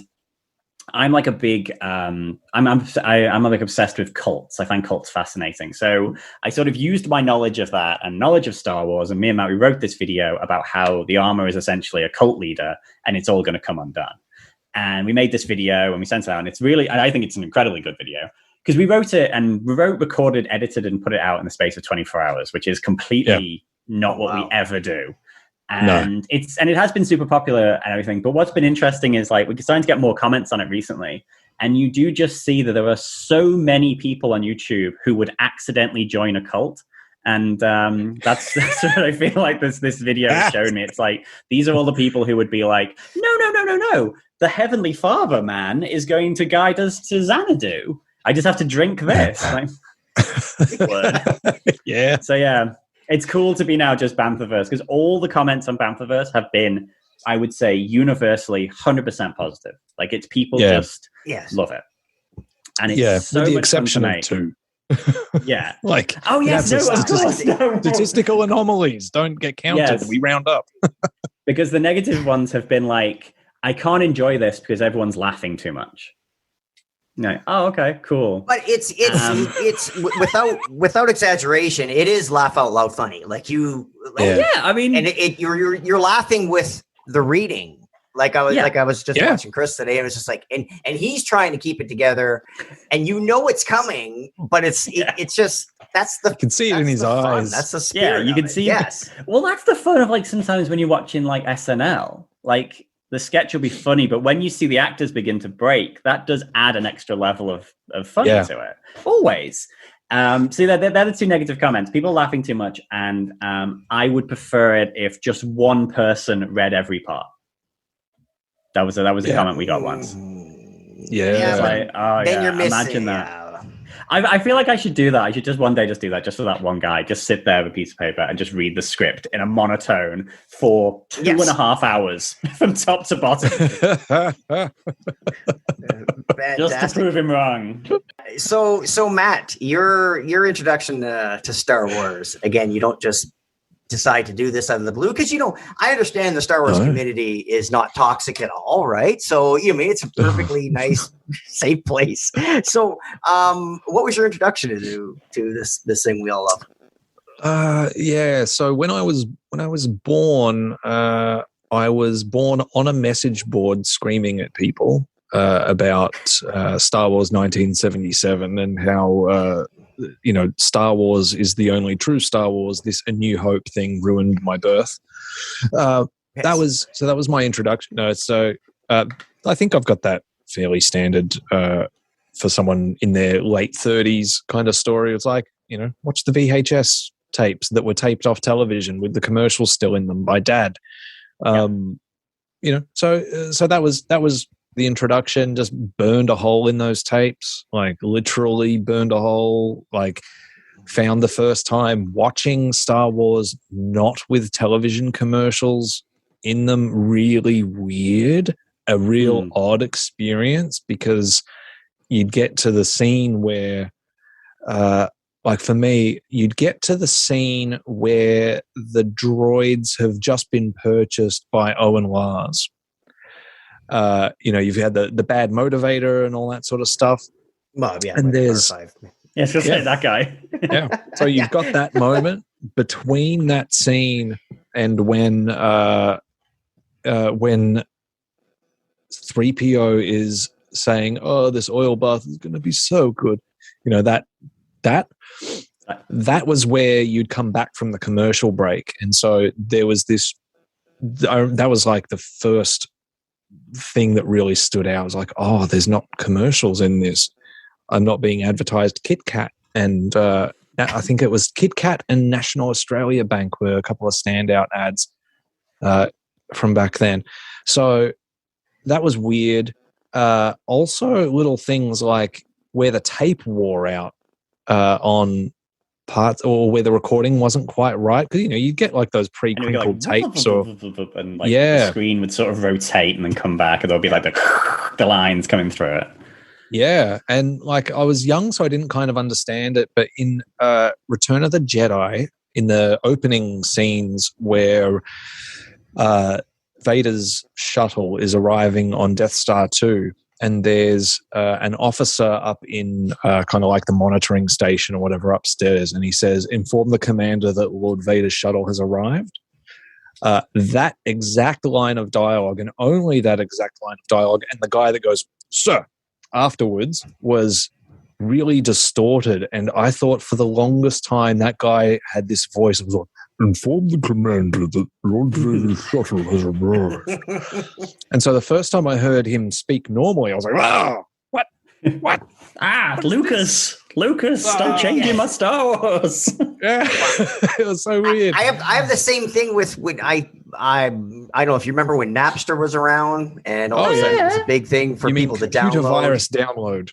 Speaker 3: I'm like a big I'm like obsessed with cults. I find cults fascinating, so I sort of used my knowledge of that and knowledge of Star Wars, and me and Matt, we wrote this video about how the armorer is essentially a cult leader, and it's all going to come undone. And we made this video and we sent it out, and I think it's an incredibly good video. Because we wrote it and recorded, edited, and put it out in the space of 24 hours, which is completely not what we ever do. And it has been super popular and everything. But what's been interesting is like we're starting to get more comments on it recently. And you do just see that there are so many people on YouTube who would accidentally join a cult. And that's what I feel like this video has shown me. It's like, these are all the people who would be like, no. The Heavenly Father, man, is going to guide us to Xanadu. I just have to drink this.
Speaker 2: Yeah.
Speaker 3: So it's cool to be now just Banthaverse because all the comments on Banthaverse have been, I would say, universally 100% positive. Like it's people just love it, and it's so
Speaker 2: with the
Speaker 3: much
Speaker 2: exception
Speaker 3: fun to
Speaker 2: of
Speaker 3: make.
Speaker 2: two.
Speaker 3: Yeah.
Speaker 2: Like
Speaker 3: of course. No.
Speaker 2: Statistical anomalies don't get counted. Yes. We round up.
Speaker 3: Because the negative ones have been like, I can't enjoy this because everyone's laughing too much. No. Oh, okay, cool.
Speaker 1: But it's without exaggeration, it is laugh out loud funny. Like
Speaker 3: I mean,
Speaker 1: and you're laughing with the reading. Like I was just watching Chris today, and it was just like, and he's trying to keep it together, and it's coming, but it's just you
Speaker 2: can see it in his eyes.
Speaker 1: Fun. That's the spirit.
Speaker 3: Yeah, you can see. Yes. Well, that's the fun of like sometimes when you're watching like SNL, like. The sketch will be funny, but when you see the actors begin to break, that does add an extra level of fun to it. Always. See, they're the two negative comments. People laughing too much, and I would prefer it if just one person read every part. That was a comment we got once.
Speaker 2: Yeah.
Speaker 3: Like, then you're missing. Imagine that. Yeah. I feel like I should do that. I should just one day just do that, just for that one guy. Just sit there with a piece of paper and just read the script in a monotone for 2.5 hours from top to bottom. Just to prove him wrong.
Speaker 1: So Matt, your introduction to Star Wars, again, you don't just decide to do this out of the blue, because I understand the Star Wars community is not toxic at all, right? So it's a perfectly nice, safe place. So what was your introduction to this thing we all love?
Speaker 2: So when I was born, I was born on a message board screaming at people about Star Wars 1977 and how Star Wars is the only true Star Wars. This A New Hope thing ruined my birth. That was my introduction. No, so I think I've got that fairly standard for someone in their late 30s kind of story. It's like, watch the VHS tapes that were taped off television with the commercials still in them by Dad. So that was the introduction. Just burned a hole in those tapes, like literally burned a hole. Like, found the first time watching Star Wars not with television commercials in them really weird, a real odd experience, because you'd get to the scene where like for me, you'd get to the scene where the droids have just been purchased by Owen Lars. You've had the bad motivator and all that sort of stuff.
Speaker 1: Well, yeah,
Speaker 2: and there's
Speaker 3: say that guy.
Speaker 2: Yeah. So you've got that moment between that scene and when 3PO is saying, "Oh, this oil bath is going to be so good." That was where you'd come back from the commercial break, and so there was this. That was like the first thing that really stood out. I was like, oh, there's not commercials in this. I'm not being advertised. Kit Kat and I think it was Kit Kat and National Australia Bank were a couple of standout ads from back then. So that was weird. Also, little things like where the tape wore out on parts, or where the recording wasn't quite right, because you get like those pre-crinkled tapes,
Speaker 3: and the screen would sort of rotate and then come back, and there'll be like the lines coming through it.
Speaker 2: Yeah, and like I was young, so I didn't kind of understand it. But in Return of the Jedi, in the opening scenes where Vader's shuttle is arriving on Death Star 2, and there's an officer up in kind of like the monitoring station or whatever upstairs, and he says, "Inform the commander that Lord Vader's shuttle has arrived." That exact line of dialogue, and only that exact line of dialogue, and the guy that goes, "Sir," afterwards, was really distorted. And I thought for the longest time that guy had this voice. It was like, "Inform the commander that Lord Vader's shuttle has arrived." And so the first time I heard him speak normally, I was like, "Wow, what?
Speaker 3: Lucas, stop changing my Star Wars."
Speaker 2: Yeah, it was so weird.
Speaker 1: I have the same thing with when I don't know if you remember when Napster was around, and all of a sudden it was a big thing for people to download.
Speaker 2: Computer virus download.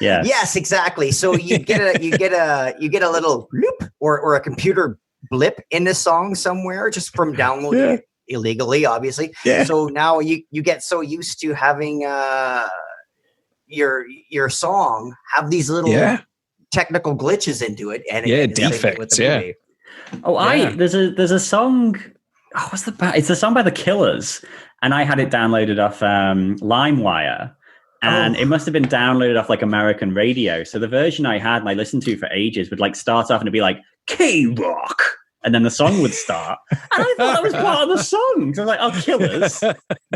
Speaker 3: Yeah.
Speaker 1: Yes, exactly. So you get a little bloop or a computer blip in the song somewhere just from downloading it illegally, obviously.
Speaker 2: Yeah.
Speaker 1: So now you get so used to having your song have these little technical glitches into it, and
Speaker 2: defects.
Speaker 1: With the movie.
Speaker 3: There's a song. Oh, what's the band? It's a song by The Killers, and I had it downloaded off LimeWire. And it must have been downloaded off like American radio. So the version I had and I listened to for ages would like start off and it'd be like K-Rock. And then the song would start. And I thought that was part of the song. So I was like, oh, Killers,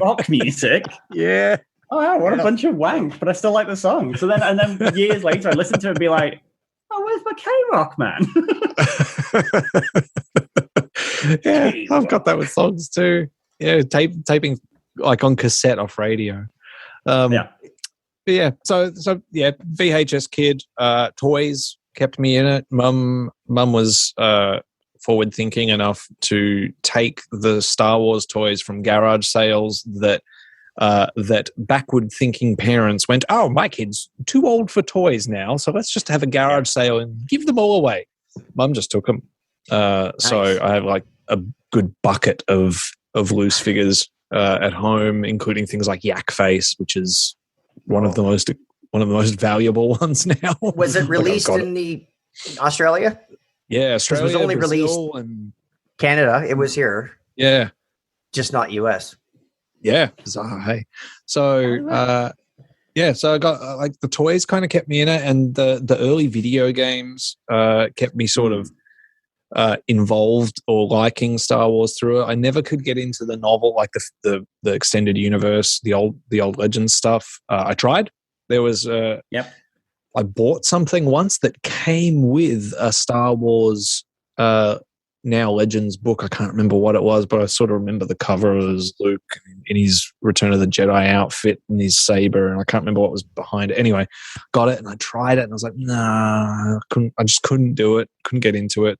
Speaker 3: rock music.
Speaker 2: Yeah.
Speaker 3: Oh, wow, what a bunch of wank. But I still like the song. So then years later, I listened to it and be like, oh, where's my K-Rock, man?
Speaker 2: Yeah, K-Rock. I've got that with songs too. Yeah, taping like on cassette off radio. Yeah. So VHS kid, toys kept me in it. Mum was forward thinking enough to take the Star Wars toys from garage sales that backward thinking parents went, oh, my kid's too old for toys now, so let's just have a garage sale and give them all away. Mum just took them. Nice. So I have like a good bucket of loose figures at home, including things like Yak Face, which is one of the most valuable ones now.
Speaker 1: Was it released in the Australia?
Speaker 2: Yeah, Australia.
Speaker 1: It was only
Speaker 2: Brazil,
Speaker 1: released
Speaker 2: and
Speaker 1: Canada. It was here.
Speaker 2: Yeah,
Speaker 1: just not US.
Speaker 2: Yeah, bizarre. Hey, so so I got like the toys kind of kept me in it, and the early video games kept me sort of involved or liking Star Wars through it. I never could get into the novel, like the extended universe, the old Legends stuff. I tried. There was I bought something once that came with a Star Wars Now Legends book. I can't remember what it was, but I sort of remember the cover was Luke in his Return of the Jedi outfit and his saber, and I can't remember what was behind it. Anyway, got it and I tried it and I was like, nah, I just couldn't do it. Couldn't get into it.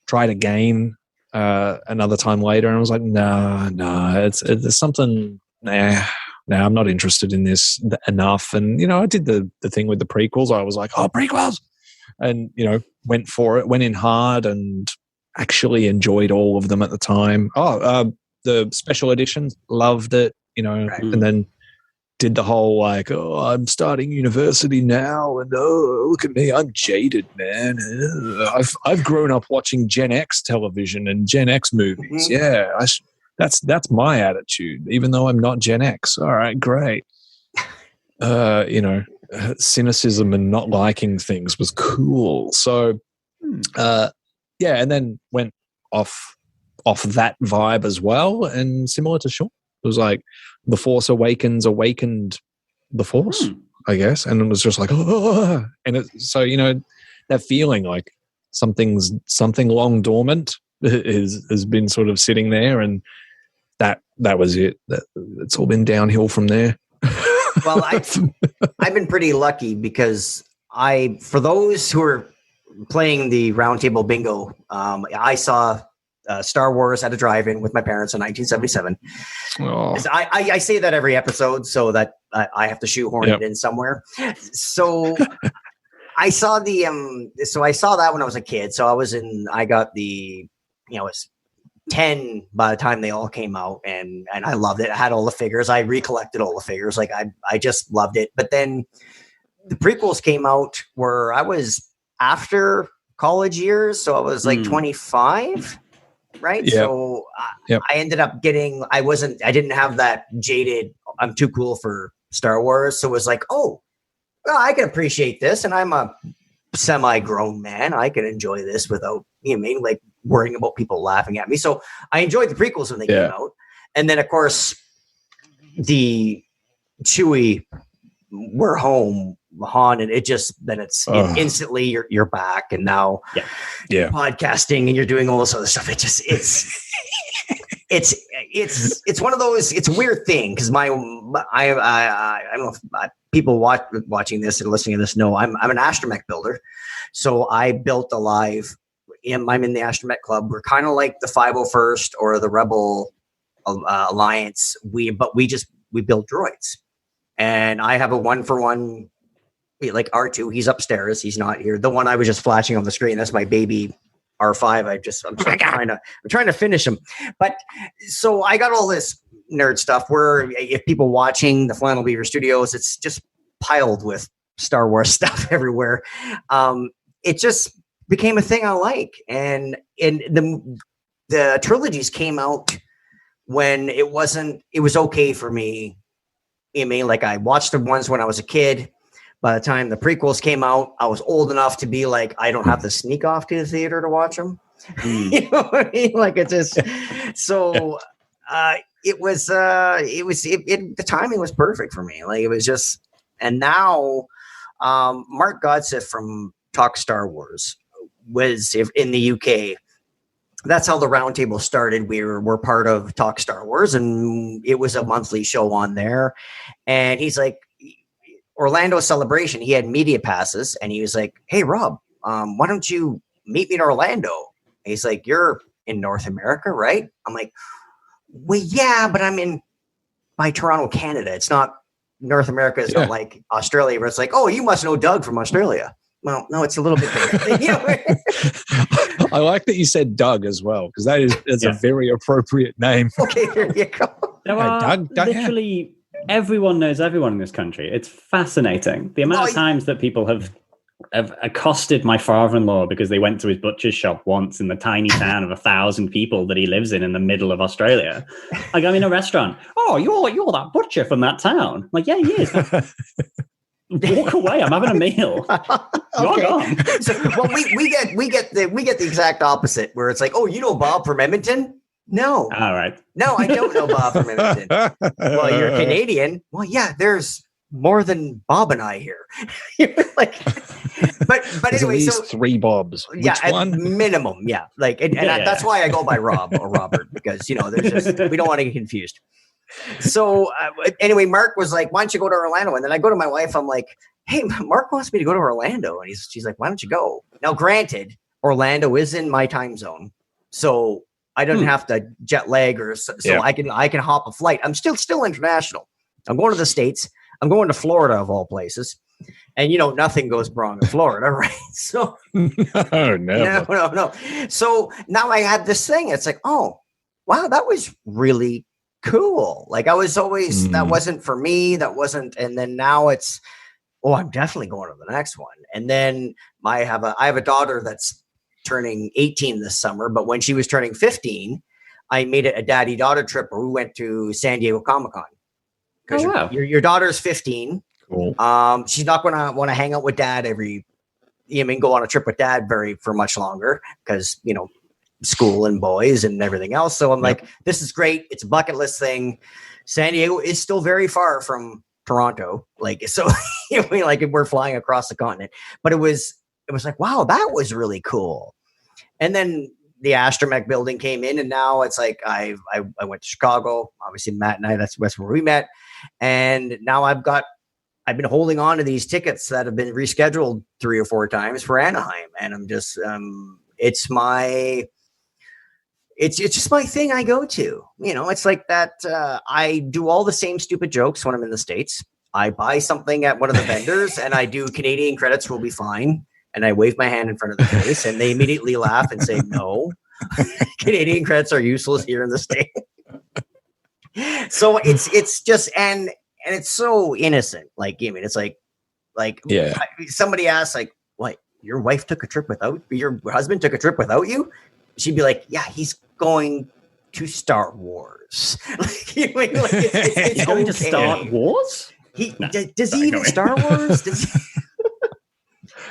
Speaker 2: Tried again another time later and I was like, nah, it's something, I'm not interested in this enough. And, I did the thing with the prequels. I was like, oh, prequels. And, went for it, went in hard and actually enjoyed all of them at the time. The special editions, loved it, right. And then did the whole like, oh, I'm starting university now and oh, look at me, I'm jaded, man. I've grown up watching Gen X television and Gen X movies. Mm-hmm. Yeah, that's my attitude, even though I'm not Gen X. All right, great. Cynicism and not liking things was cool. So, and then went off that vibe as well. And similar to Sean, it was like The Force Awakens awakened the Force, I guess. And it was just like, oh, and so, that feeling like something long dormant has been sort of sitting there, and that was it. It's all been downhill from there.
Speaker 1: Well, I've been pretty lucky because for those who are playing the Round Table Bingo, I saw Star Wars at a drive-in with my parents in 1977. Oh. I say that every episode so that I have to shoehorn it in somewhere. So I saw that when I was a kid. So I got the, it was 10 by the time they all came out, and I loved it. I had all the figures. I recollected all the figures. Like I just loved it. But then the prequels came out where I was after college years. So I was like 25, right? Yep. So I ended up I didn't have that jaded, I'm too cool for Star Wars. So it was like, oh, well, I can appreciate this. And I'm a semi-grown man. I can enjoy this without, like worrying about people laughing at me. So I enjoyed the prequels when they came out. And then of course the Chewie, we're home, Han, and instantly you're back, and now podcasting and you're doing all this other stuff. It's one of those, it's a weird thing because I don't know if people watching this and listening to this know I'm an astromech builder. So I built I'm in the Astromech Club. We're kind of like the 501st or the Rebel Alliance. We build droids, and I have a 1-for-1, like R2. He's upstairs. He's not here. The one I was just flashing on the screen. That's my baby R5. I'm trying to finish him. But so I got all this nerd stuff where if people watching the Flannel Beaver Studios, it's just piled with Star Wars stuff everywhere. It just became a thing I like. And the trilogies came out when it was okay for me. Like I watched the ones when I was a kid. By the time the prequels came out, I was old enough to be like, I don't have to sneak off to the theater to watch them. You know what I mean? Like it's just, so the timing was perfect for me. Like it was just, and now Mark Godseth from Talk Star Wars was in the UK. That's how the Round Table started. We're part of Talk Star Wars, and it was a monthly show on there. And he's like, Orlando celebration, he had media passes, and he was like, "Hey, Rob, why don't you meet me in Orlando?" And he's like, "You're in North America, right?" I'm like, "Well, yeah, but I'm by Toronto, Canada. It's not North America. It's not like Australia, where it's like, oh, you must know Doug from Australia." Well, no, it's a little bit bigger.
Speaker 2: I like that you said Doug as well, because that is a very appropriate name.
Speaker 1: Okay, there you go.
Speaker 3: There are Doug, literally everyone knows everyone in this country. It's fascinating. The amount of times that people have accosted my father-in-law because they went to his butcher's shop once in the tiny town of 1,000 people that he lives in the middle of Australia. Like, I'm in a restaurant. "Oh, you're that butcher from that town." I'm like, "Yeah, he is." Walk away. I'm having a meal. You're gone.
Speaker 1: So, well, we get the exact opposite, where it's like, "Oh, you know Bob from Edmonton?" No.
Speaker 3: All right.
Speaker 1: No, I don't know Bob from Edmonton. "Well, you're Canadian." "Well, yeah, there's more than Bob and I here." Like, but
Speaker 2: there's
Speaker 1: anyway,
Speaker 2: at least
Speaker 1: so
Speaker 2: 3 Bobs. Which one?
Speaker 1: Minimum, yeah. Like, and that's why I go by Rob or Robert, because there's just, we don't want to get confused. So anyway, Mark was like, "Why don't you go to Orlando?" And then I go to my wife. I'm like, "Hey, Mark wants me to go to Orlando," and she's like, "Why don't you go?" Now, granted, Orlando is in my time zone, so I don't have to jet lag I can hop a flight. I'm still international. I'm going to the States. I'm going to Florida, of all places. And nothing goes wrong in Florida, right? So no. So now I had this thing. It's like, oh, wow, that was really cool. Like, I was always that wasn't for me. That wasn't. And then now it's, oh, I'm definitely going to the next one. And then I have a daughter that's turning 18 this summer. But when she was turning 15, I made it a daddy-daughter trip where we went to San Diego Comic-Con. Because your daughter's 15.
Speaker 2: Cool.
Speaker 1: She's not going to want to hang out with dad go on a trip with dad for much longer, because school and boys and everything else. So I'm like, this is great. It's a bucket list thing. San Diego is still very far from Toronto. Like, so like we're flying across the continent, but it was like, wow, that was really cool. And then the Astromech building came in, and now it's like, I went to Chicago, obviously Matt and I, that's where we met. And now I've been holding on to these tickets that have been rescheduled 3 or 4 times for Anaheim. And I'm just, it's just my thing I go to. It's like that. I do all the same stupid jokes when I'm in the States. I buy something at one of the vendors and I do Canadian credits will be fine. And I wave my hand in front of the face and they immediately laugh and say, "No, Canadian credits are useless here in the States." So it's just, and it's so innocent. Like, it's like somebody asks, like, "What, your wife took a trip without, your husband took a trip without you?" She'd be like, "Yeah, he's going to Star Wars." It's
Speaker 3: going to Star Wars?
Speaker 1: Does he even Star Wars?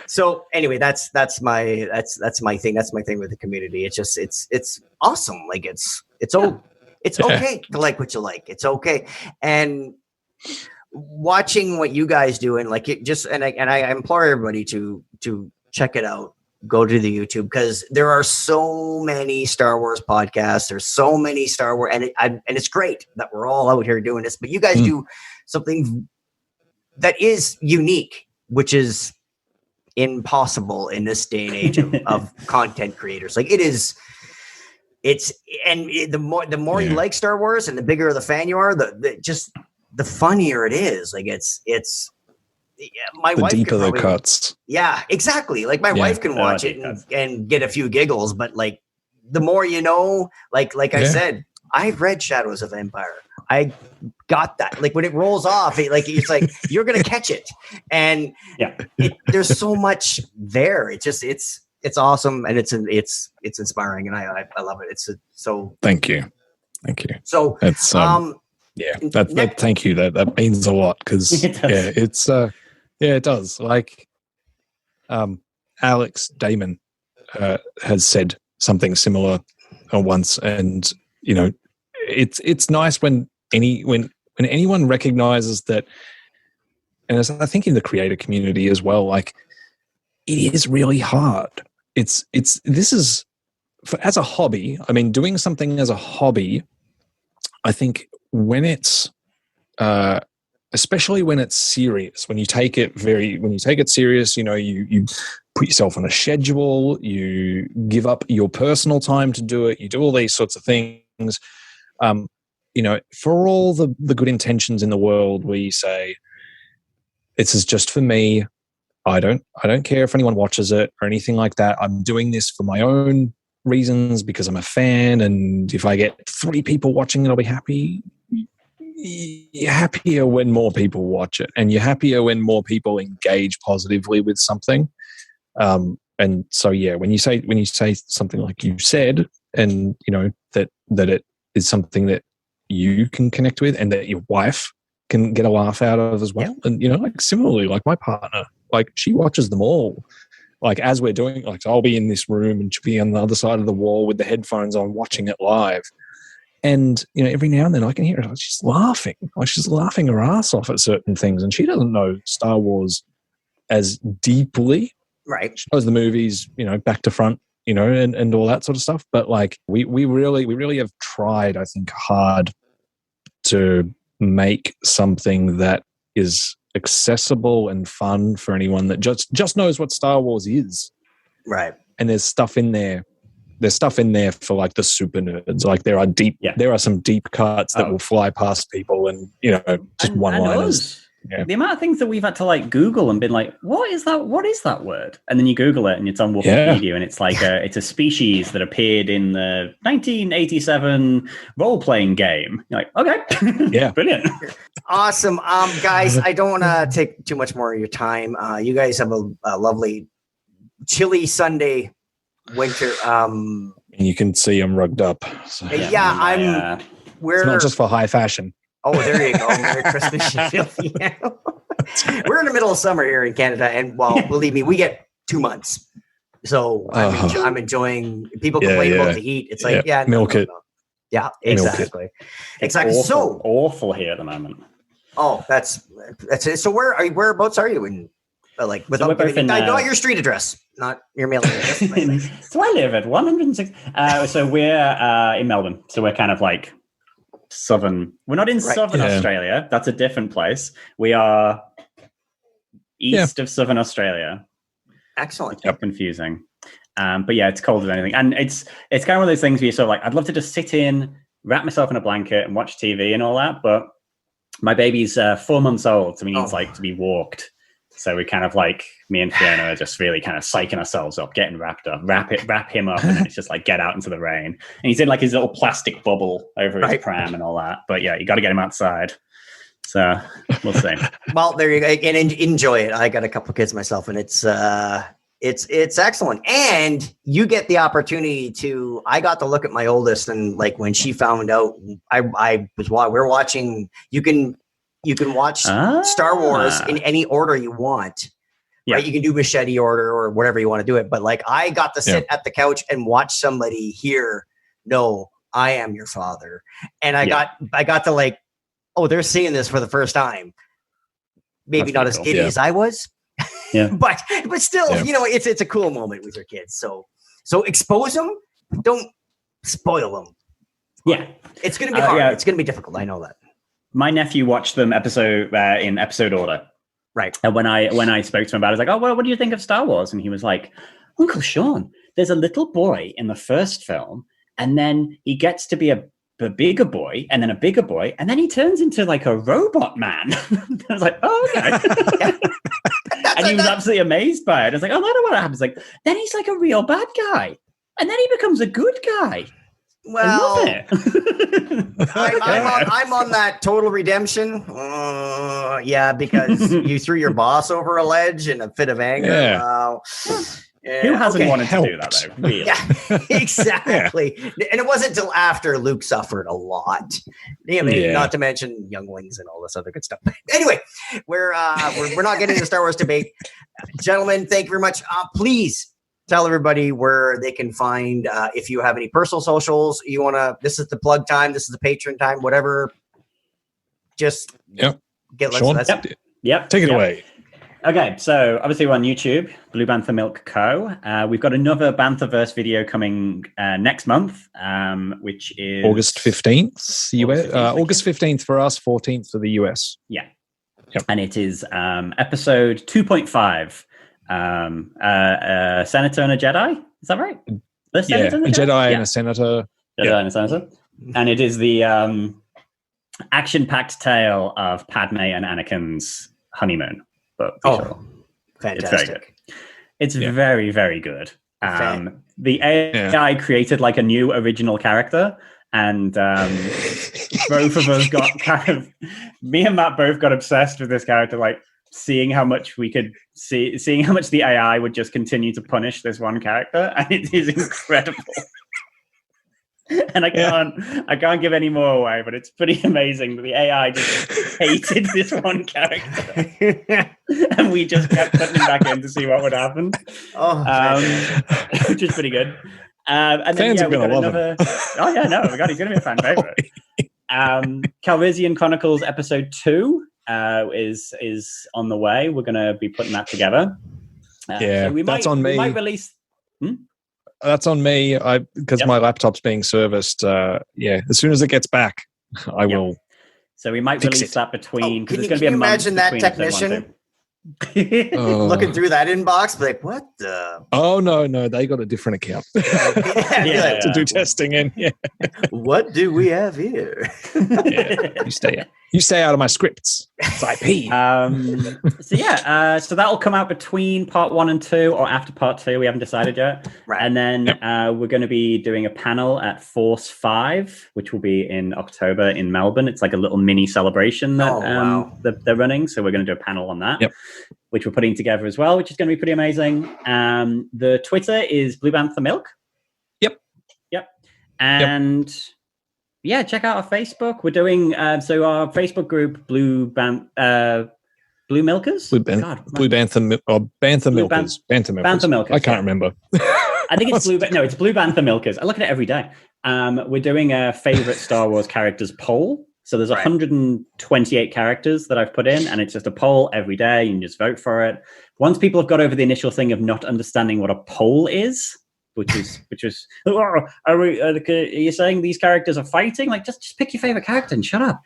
Speaker 1: So anyway, that's my thing. That's my thing with the community. It's just, it's awesome. Like, it's okay to like what you like. It's okay. And watching what you guys do, and like, it just, and I implore everybody to check it out. Go to the YouTube, because there are so many Star Wars podcasts. There's so many Star Wars, and it's great that we're all out here doing this. But you guys do something that is unique, which is impossible in this day and age of content creators. Like, the more you like Star Wars, and the bigger the fan you are, the funnier it is. Like, it's my wife,
Speaker 2: deeper the cuts.
Speaker 1: Yeah, exactly. Like, my wife can watch it and get a few giggles, but like, the more like I said, I've read Shadows of Empire. I got that. Like, when it rolls off, it's like you're gonna catch it, and there's so much there. It's just, it's awesome, and it's inspiring, and I love it. It's so.
Speaker 2: Thank you.
Speaker 1: So
Speaker 2: it's that thank you. That means a lot, because it does. Like, Alex Damon has said something similar once, and it's nice when anyone recognizes that, and as I think in the creator community as well, like, it is really hard. This is as a hobby. I mean, doing something as a hobby, I think when it's especially when it's serious, when you take it serious, you put yourself on a schedule, you give up your personal time to do it, you do all these sorts of things. For all the good intentions in the world, where you say, this is just for me. I don't care if anyone watches it or anything like that. I'm doing this for my own reasons because I'm a fan, and if I get 3 people watching it, I'll be happy. You're happier when more people watch it, and you're happier when more people engage positively with something. And so, when you say something like you said, and that it is something that you can connect with, and that your wife can get a laugh out of as well. And like similarly, like my partner, like she watches them all. Like as we're doing, like I'll be in this room and she'll be on the other side of the wall with the headphones on, watching it live. And every now and then I can hear her. She's laughing. Like she's laughing her ass off at certain things, and she doesn't know Star Wars as deeply.
Speaker 1: Right.
Speaker 2: She knows the movies, back to front, and all that sort of stuff. But like we really have tried, I think, hard to make something that is accessible and fun for anyone that just knows what Star Wars is.
Speaker 1: Right.
Speaker 2: And there's stuff in there. There's stuff in there for like the super nerds. Like there are some deep cuts that will fly past people, and just one-liners.
Speaker 3: Yeah. The amount of things that we've had to like Google and been like, what is that? What is that word? And then you Google it and it's on Wikipedia, and it's like it's a species that appeared in the 1987 role-playing game. You're like, okay,
Speaker 2: yeah,
Speaker 3: brilliant,
Speaker 1: awesome, guys. I don't want to take too much more of your time. You guys have a lovely, chilly Sunday, winter.
Speaker 2: And you can see I'm rugged up. So.
Speaker 1: We're
Speaker 2: it's not just for high fashion.
Speaker 1: Oh, there you go. Merry Christmas. We're in the middle of summer here in Canada, and believe me, we get 2 months. So I'm enjoying. People complain about the heat. It's like,
Speaker 2: milk it.
Speaker 1: Yeah, exactly. Exactly.
Speaker 3: Awful,
Speaker 1: so
Speaker 3: awful here at the moment.
Speaker 1: Oh, that's it. So whereabouts are you in? Like, without giving, I know your street address, not your mailing address.
Speaker 3: So I live at 106. So we're in Melbourne. So we're kind of like southern. We're not in southern Australia. That's a different place. We are east of southern Australia.
Speaker 1: Excellent.
Speaker 3: Confusing. But yeah, it's cold as anything. And it's kind of one of those things where you're sort of like, I'd love to just sit in, wrap myself in a blanket and watch TV and all that. But my baby's 4 months old, so he needs to be walked. So we kind of like, me and Fiona are just really kind of psyching ourselves up, getting wrapped up, wrap him up, and then it's just like, get out into the rain. And he's in like his little plastic bubble over his pram and all that. But yeah, you got to get him outside. So we'll see.
Speaker 1: Well, there you go. And enjoy it. I got a couple of kids myself, and it's excellent. And you get the opportunity to, I got to look at my oldest, and like when she found out, we're watching, you can watch Star Wars in any order you want. Yeah. Right? You can do machete order or whatever you want to do it. But like, I got to sit at the couch and watch somebody here. No, I am your father. And I got to like, oh, they're seeing this for the first time. Maybe not as giddy as I was. Yeah. but still, it's a cool moment with your kids. So expose them. Don't spoil them.
Speaker 3: Yeah.
Speaker 1: It's going to be hard. Yeah. It's going to be difficult. I know that.
Speaker 3: My nephew watched them in episode order.
Speaker 1: Right.
Speaker 3: And when I spoke to him about it, I was like, oh, well, what do you think of Star Wars? And he was like, Uncle Sean, there's a little boy in the first film, and then he gets to be a bigger boy, and then a bigger boy, and then he turns into like a robot man. I was like, oh, okay. And he was absolutely amazed by it. I was like, oh, I don't know what happens. Like, then he's like a real bad guy. And then he becomes a good guy.
Speaker 1: Well, I'm on that total redemption. Because you threw your boss over a ledge in a fit of anger. Yeah.
Speaker 3: Who hasn't wanted to do that, though? Really?
Speaker 1: Yeah, exactly. And it wasn't until after Luke suffered a lot. Not to mention younglings and all this other good stuff. Anyway, we're not getting into Star Wars debate. Gentlemen, thank you very much. Please tell everybody where they can find, if you have any personal socials, this is the plug time, this is the patron time, whatever. Just
Speaker 2: get Sean, take it away.
Speaker 3: Okay, so obviously we're on YouTube, Blue Bantha Milk Co. We've got another Banthaverse video coming next month, which is
Speaker 2: August 15th, US. August 15th for us, 14th for the US.
Speaker 3: Yeah. And it is episode 2.5. A senator and a Jedi. Is that right?
Speaker 2: A Jedi and a senator.
Speaker 3: Jedi and a senator. And it is the action-packed tale of Padme and Anakin's honeymoon. But
Speaker 1: fantastic!
Speaker 3: It's very, very good. The AI created like a new original character, and both of us got me and Matt both got obsessed with this character, like seeing how much seeing how much the AI would just continue to punish this one character, and it is incredible. And I can't give any more away, but it's pretty amazing that the AI just hated this one character, and we just kept putting him back in to see what would happen. Which is pretty good. And then we got another. Oh yeah, no, he's going to be a fan favorite. Calrissian Chronicles episode 2 is on the way. We're going to be putting that together. So that's on me. We might release.
Speaker 2: That's on me. Because my laptop's being serviced. As soon as it gets back, I will.
Speaker 3: So we might release that between.
Speaker 1: Can you imagine that technician looking through that inbox? Like, what the?
Speaker 2: Oh no, they got a different account to do testing in. Yeah.
Speaker 1: What do we have here?
Speaker 2: You stay out of my scripts. It's IP.
Speaker 3: So that'll come out between part 1 and 2, or after part 2. We haven't decided yet.
Speaker 1: Right.
Speaker 3: And then we're going to be doing a panel at Force 5, which will be in October in Melbourne. It's like a little mini celebration that they're running. So we're going to do a panel on that, which we're putting together as well, which is going to be pretty amazing. The Twitter is Blue Bantha Milk. Yep. And... yeah, check out our Facebook. We're doing so our Facebook group Blue Milkers.
Speaker 2: Blue Bantha Milkers. Bantha Milkers. I can't remember.
Speaker 3: I think it's it's Blue Bantha Milkers. I look at it every day. We're doing a favorite Star Wars characters poll. So there's 128 characters that I've put in, and it's just a poll every day. You can just vote for it. Once people have got over the initial thing of not understanding what a poll is, which is are you saying these characters are fighting? Like, just pick your favorite character and shut up.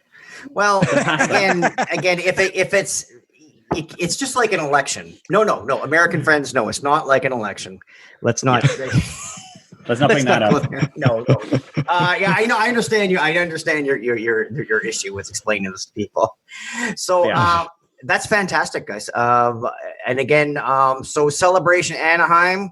Speaker 1: Well, again, if it's just like an election. No. American friends, no, it's not like an election. Let's not
Speaker 3: bring that up.
Speaker 1: No. I know. I understand you. I understand your issue with explaining this to people. So that's fantastic, guys. And again, so Celebration Anaheim.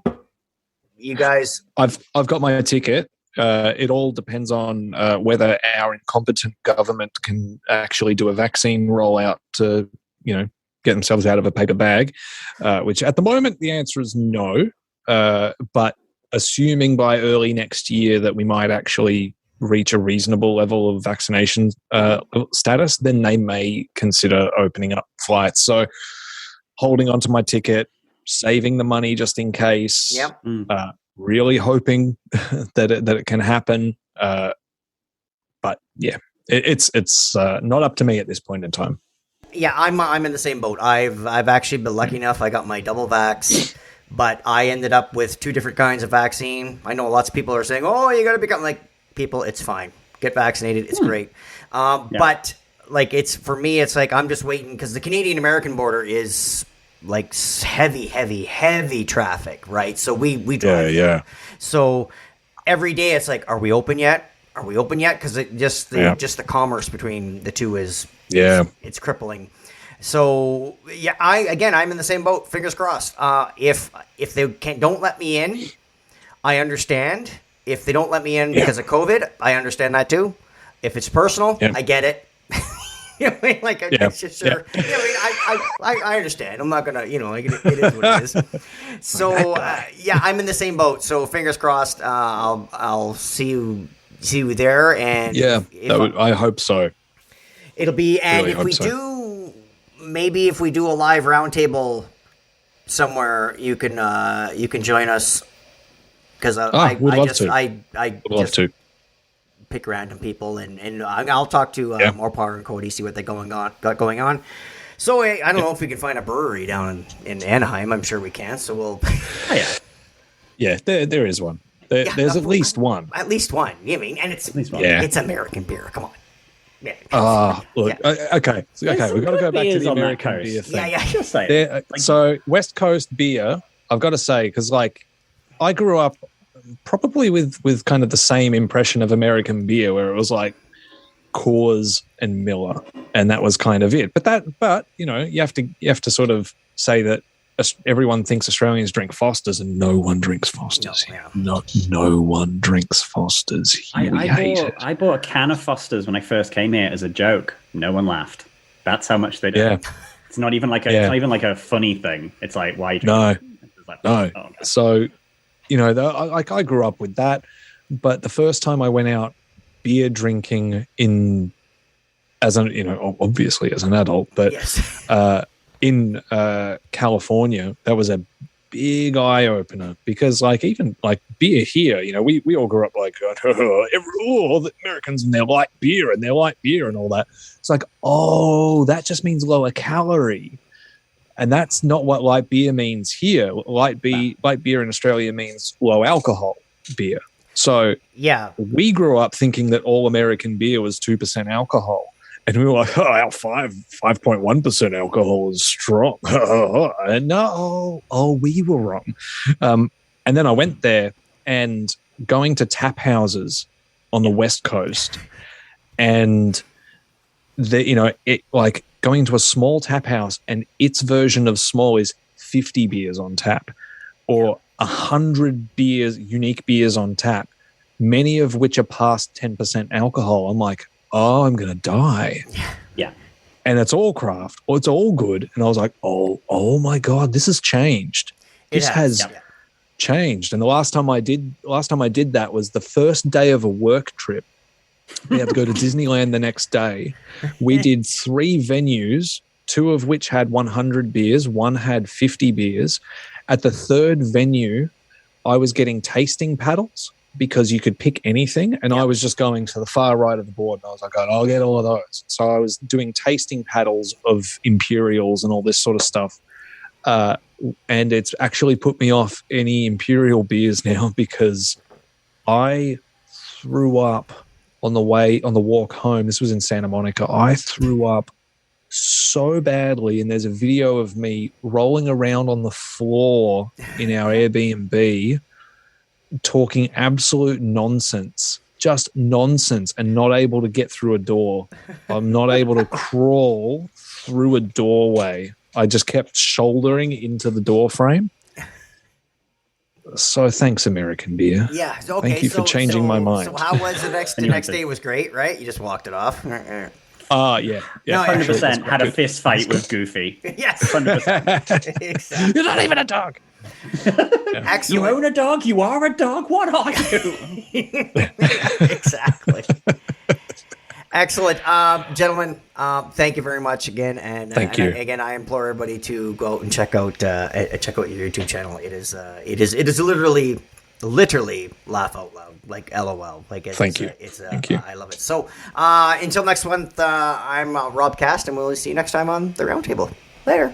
Speaker 1: You guys,
Speaker 2: I've got my ticket. It all depends on whether our incompetent government can actually do a vaccine rollout to, get themselves out of a paper bag. Which at the moment the answer is no. But assuming by early next year that we might actually reach a reasonable level of vaccination status, then they may consider opening up flights. So, holding onto my ticket. Saving the money just in case. Really hoping that it can happen. But yeah, it's not up to me at this point in time.
Speaker 1: Yeah, I'm in the same boat. I've actually been lucky enough. I got my double vax, but I ended up with 2 different kinds of vaccine. I know lots of people are saying, "Oh, you got to become like people." It's fine. Get vaccinated. It's great. But like for me, it's like I'm just waiting because the Canadian-American border is like heavy traffic, right? So we drive. Yeah. So every day it's like, are we open yet? Because it just the commerce between the two is it's crippling. So I'm in the same boat. Fingers crossed. If they don't let me in, I understand. If they don't let me in because of COVID, I understand that too. If it's personal, I get it. It's just sure. I understand. I'm not gonna, it is what it is. So I'm in the same boat. So fingers crossed. I'll see you there. And
Speaker 2: I hope so.
Speaker 1: It'll be, and really if we do a live roundtable somewhere, you can join us because I would love to. Pick random people and I'll talk to Morpar and Cody, see what they got going on. So I don't know if we can find a brewery down in Anaheim. I'm sure we can. So we'll.
Speaker 2: There is one. There's at least one.
Speaker 1: At least one. You mean? And it's at least one. It's American beer. Come on.
Speaker 2: Look, okay, we've got to go back to the American beer thing.
Speaker 3: Just say
Speaker 2: so West Coast beer, I've got to say, because like I grew up probably with kind of the same impression of American beer, where it was like Coors and Miller, and that was kind of it. But you know, you have to sort of say that everyone thinks Australians drink Fosters, and no one drinks Fosters. No one drinks Fosters.
Speaker 3: I bought a can of Fosters when I first came here as a joke. No one laughed. That's how much they do.
Speaker 2: Yeah.
Speaker 3: It's not even like a funny thing. It's like, why?
Speaker 2: No. So, you know, I grew up with that, but the first time I went out beer drinking obviously as an adult, but in California, that was a big eye opener, because like even like beer here, you know, we all grew up like the Americans and they like beer and all that. It's like, oh, that just means lower calorie. And that's not what light beer means here. Light beer in Australia means low alcohol beer. So we grew up thinking that all American beer was 2% alcohol. And we were like, our 5.1% alcohol is strong. No, we were wrong. And then I went there, and going to tap houses on the West Coast, and going to a small tap house, and its version of small is 50 beers on tap, or 100 beers, unique beers on tap, many of which are past 10% alcohol. I'm like, oh, I'm going to die.
Speaker 3: Yeah.
Speaker 2: And it's all craft, or it's all good. And I was like, oh my God, this has changed. This has changed. And the last time I did that was the first day of a work trip. We had to go to Disneyland the next day. We did 3 venues, 2 of which had 100 beers, 1 had 50 beers. At the 3rd venue, I was getting tasting paddles, because you could pick anything, and I was just going to the far right of the board, and I was like, I'll get all of those. So I was doing tasting paddles of Imperials and all this sort of stuff, and it's actually put me off any Imperial beers now, because I threw up on the walk home. This was in Santa Monica. I threw up so badly, and there's a video of me rolling around on the floor in our Airbnb, talking absolute nonsense, just nonsense, and not able to get through a door. I'm not able to crawl through a doorway. I just kept shouldering into the door frame. So thanks, American beer.
Speaker 1: Yeah. Okay,
Speaker 2: thank you for changing my mind.
Speaker 1: So how was the next day? Was great, right? You just walked it off.
Speaker 2: Yeah.
Speaker 3: No, 100% had a fist fight with Goofy.
Speaker 1: Yes.
Speaker 3: 100%.
Speaker 1: Exactly.
Speaker 2: You're not even a dog.
Speaker 1: Excellent.
Speaker 3: You own a dog? You are a dog? What are you?
Speaker 1: Exactly. Excellent. Gentlemen, thank you very much again. And
Speaker 2: thank you.
Speaker 1: Again, I implore everybody to go out and check out your YouTube channel. It is literally laugh out loud, like LOL. Like
Speaker 2: thank you.
Speaker 1: Thank you. I love it. So until next month, I'm Rob Cast, and we'll see you next time on the Round Table. Later.